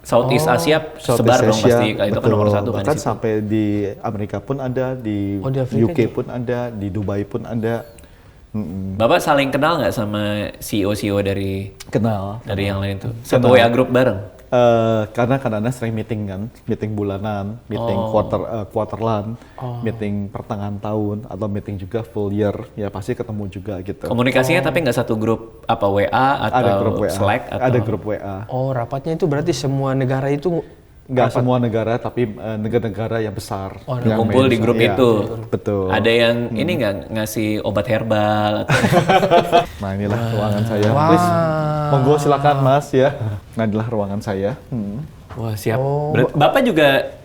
Southeast Asia sebar dong pasti. Itu kan nomor satu kan Bahkan di situ. sampai di Amerika pun ada, di Oh, di Afrika UK pun ada, di Dubai pun ada. Bapak saling kenal nggak sama CEO dari Kenal. yang lain tuh? Satu WA group bareng? Karena kadang-kadang sering meeting kan, meeting bulanan, meeting quarterland, meeting pertengahan tahun, atau meeting juga full year, ya pasti ketemu juga gitu. Komunikasinya tapi nggak satu grup apa WA atau Ada grup WA, Slack atau ada grup WA. Oh rapatnya itu berarti semua negara itu Nggak semua negara, tapi negara-negara yang besar. Oh, yang kumpul di main. grup Iya, itu. Betul. Ada yang ini nggak ngasih obat herbal atau Nah inilah ruangan saya. Please, monggo silakan Mas ya. Nah inilah ruangan saya. Wah siap. Bapak juga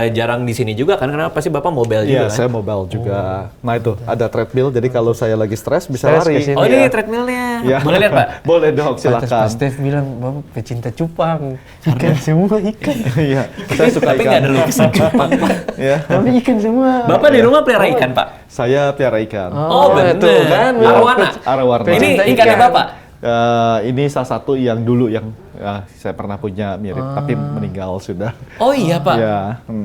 jarang di sini juga kan, karena pasti Bapak mobile Iya, juga kan? saya mobile juga. Nah itu ada treadmill, jadi kalau saya lagi stres bisa Stres lari. kesini. Oh, ini Iya. treadmillnya. Iya. Boleh lihat, Pak? Boleh dong, Pantas silakan. Pak Steve bilang, Bapak pecinta cupang. Ikan semua, ikan. Iya, saya suka Tapi ikan. nggak ada lukisan cupang, Pak. Ya, Tapi ikan semua. Bapak di rumah pelihara ikan, Pak? saya pelihara ikan. Oh, bener. tuh kan. Arwana. Arwana. Ini Pecinta ikannya ikan. Bapak? Ini salah satu yang dulu yang saya pernah punya mirip, tapi meninggal sudah. Oh iya, Pak. Ya.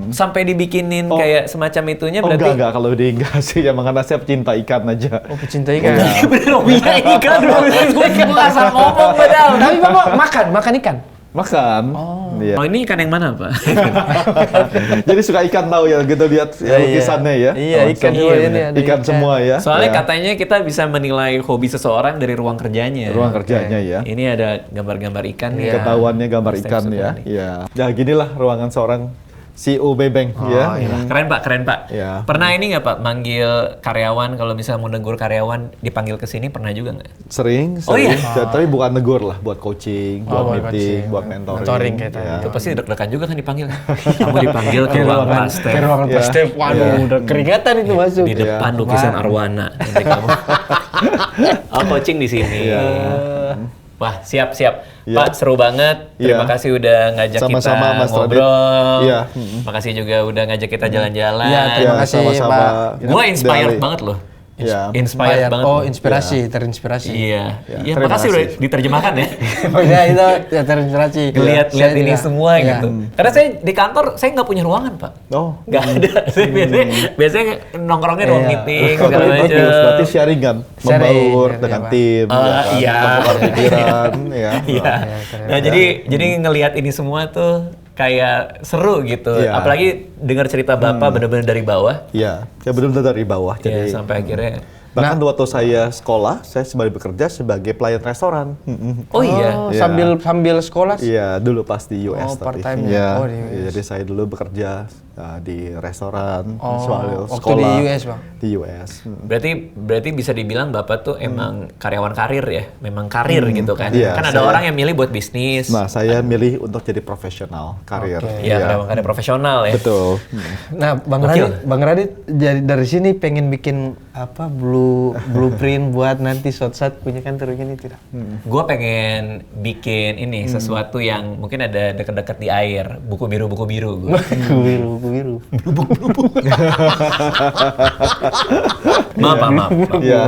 Sampai dibikinin kayak semacam itunya Oh berarti. enggak kalau dia enggak sih, ya karena saya pecinta ikan aja. Oh, pecinta ikan. Iya bener, hobinya ikan. Gue asal ngomong padahal. Tapi Bapak makan ikan. Makan. Iya. Oh, ini ikan yang mana, Pak? Jadi suka ikan tahu ya, gitu lihat lukisannya ya. Iya, Oh, ikan iya, semua bener. ini ada ikan semua ya. Soalnya Ya. katanya kita bisa menilai hobi seseorang dari ruang kerjanya. Ruang kerjanya ya. Ini ada gambar-gambar ikan nih. Ketahuannya gambar Step ikan ya. nih. Iya. Ya ginilah ruangan seorang CEO Maybank ya. Keren Pak, keren Pak. Ya. Pernah ini nggak Pak manggil karyawan, kalau misalnya mau negur karyawan dipanggil ke sini, pernah juga nggak? Sering. Oh, iya? Tapi bukan negur lah, buat coaching, buat buat meeting, coaching, buat buat mentoring. mentoring kayak tadi. Ya. Itu pasti deg-degan juga kan dipanggil. Kamu dipanggil ke ruang plastik. Ke ruangan Iya. Pak Steve. Waduh, udah keringatan itu masuk. Di depan lukisan Arwana. Nanti kamu. Oh, coaching di sini. Wah, siap. Iya. Pak, seru banget. Terima Iya. kasih udah ngajak Sama-sama, kita Mas Radit. ngobrol. Iya. Makasih juga udah ngajak kita jalan-jalan. Iya, terima Ya, kasih, sama-sama. Pak. Gue inspired Dari- banget loh. Iya. Inspired banget. Oh, loh. inspirasi, terinspirasi. Iya. Iya, terima makasih udah kasih. diterjemahkan ya. Oh iya, itu ya, terinspirasi. Lihat Saya ini juga. semua Iya. gitu. Karena saya di kantor saya nggak punya ruangan, Pak. Oh. Nggak ada. Saya biasanya nongkrongnya ruang Iya. meeting Oh, segala tapi macam. bagus, berarti sharing kan, Sharing, membaur iya, dengan Pak. tim, kan? Iya. Bertukar pikiran, ya. Iya. keren. Nah, jadi ngelihat ini semua tuh kayak seru gitu. Iya. Apalagi dengar cerita Bapak benar-benar dari bawah. Iya, saya benar-benar dari bawah. Ya, Jadi sampai akhirnya. bahkan waktu saya sekolah, saya bekerja sebagai pelayan restoran. Oh iya. Oh, Iya. sambil sekolah. Iya, dulu pas di US Oh, tapi. part-time Iya, ya? Oh, di US. iya, jadi saya dulu bekerja di restoran, Oh, sambil waktu sekolah. di US, Bang? Di US. Berarti bisa dibilang Bapak tuh emang karyawan karir ya. Memang karir gitu kan. Iya, Kan ada saya- orang yang milih buat bisnis. Nah, saya milih untuk jadi profesional karir. Oke. Iya, karyawan karir profesional ya. Betul. Nah, Bang Radit jadi dari sini pengen bikin apa blueprint buat nanti suatu saat punya kantor begini tidak? Gue pengen bikin ini sesuatu yang mungkin ada dekat-dekat di air, buku biru gua. Buku biru. Maaf. Iya.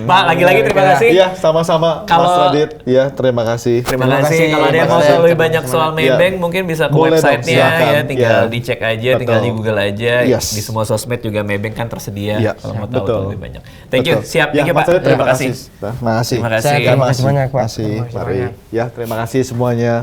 Pak, lagi-lagi terima kasih. Iya, sama-sama Mas Kalau- Radit. Iya, terima kasih. Terima Terima kasih. kasih, Kalau ada yang Mas mau Ed. tahu lebih banyak soal Iya. Maybank, mungkin bisa ke Boleh dong, websitenya silakan. ya. Tinggal Iya. dicek aja, tinggal di Betul. Google aja. Yes. Di semua sosmed juga Maybank kan tersedia. Iya, Kalau mau tahu betul. lebih banyak. Thank you. Betul. Siap. Ya, Thank you, Mas Pak. Radit, terima kasih. Terima kasih. Terima kasih. Terima kasih banyak, Pak. Terima kasih. Terima kasih Ya, terima kasih semuanya.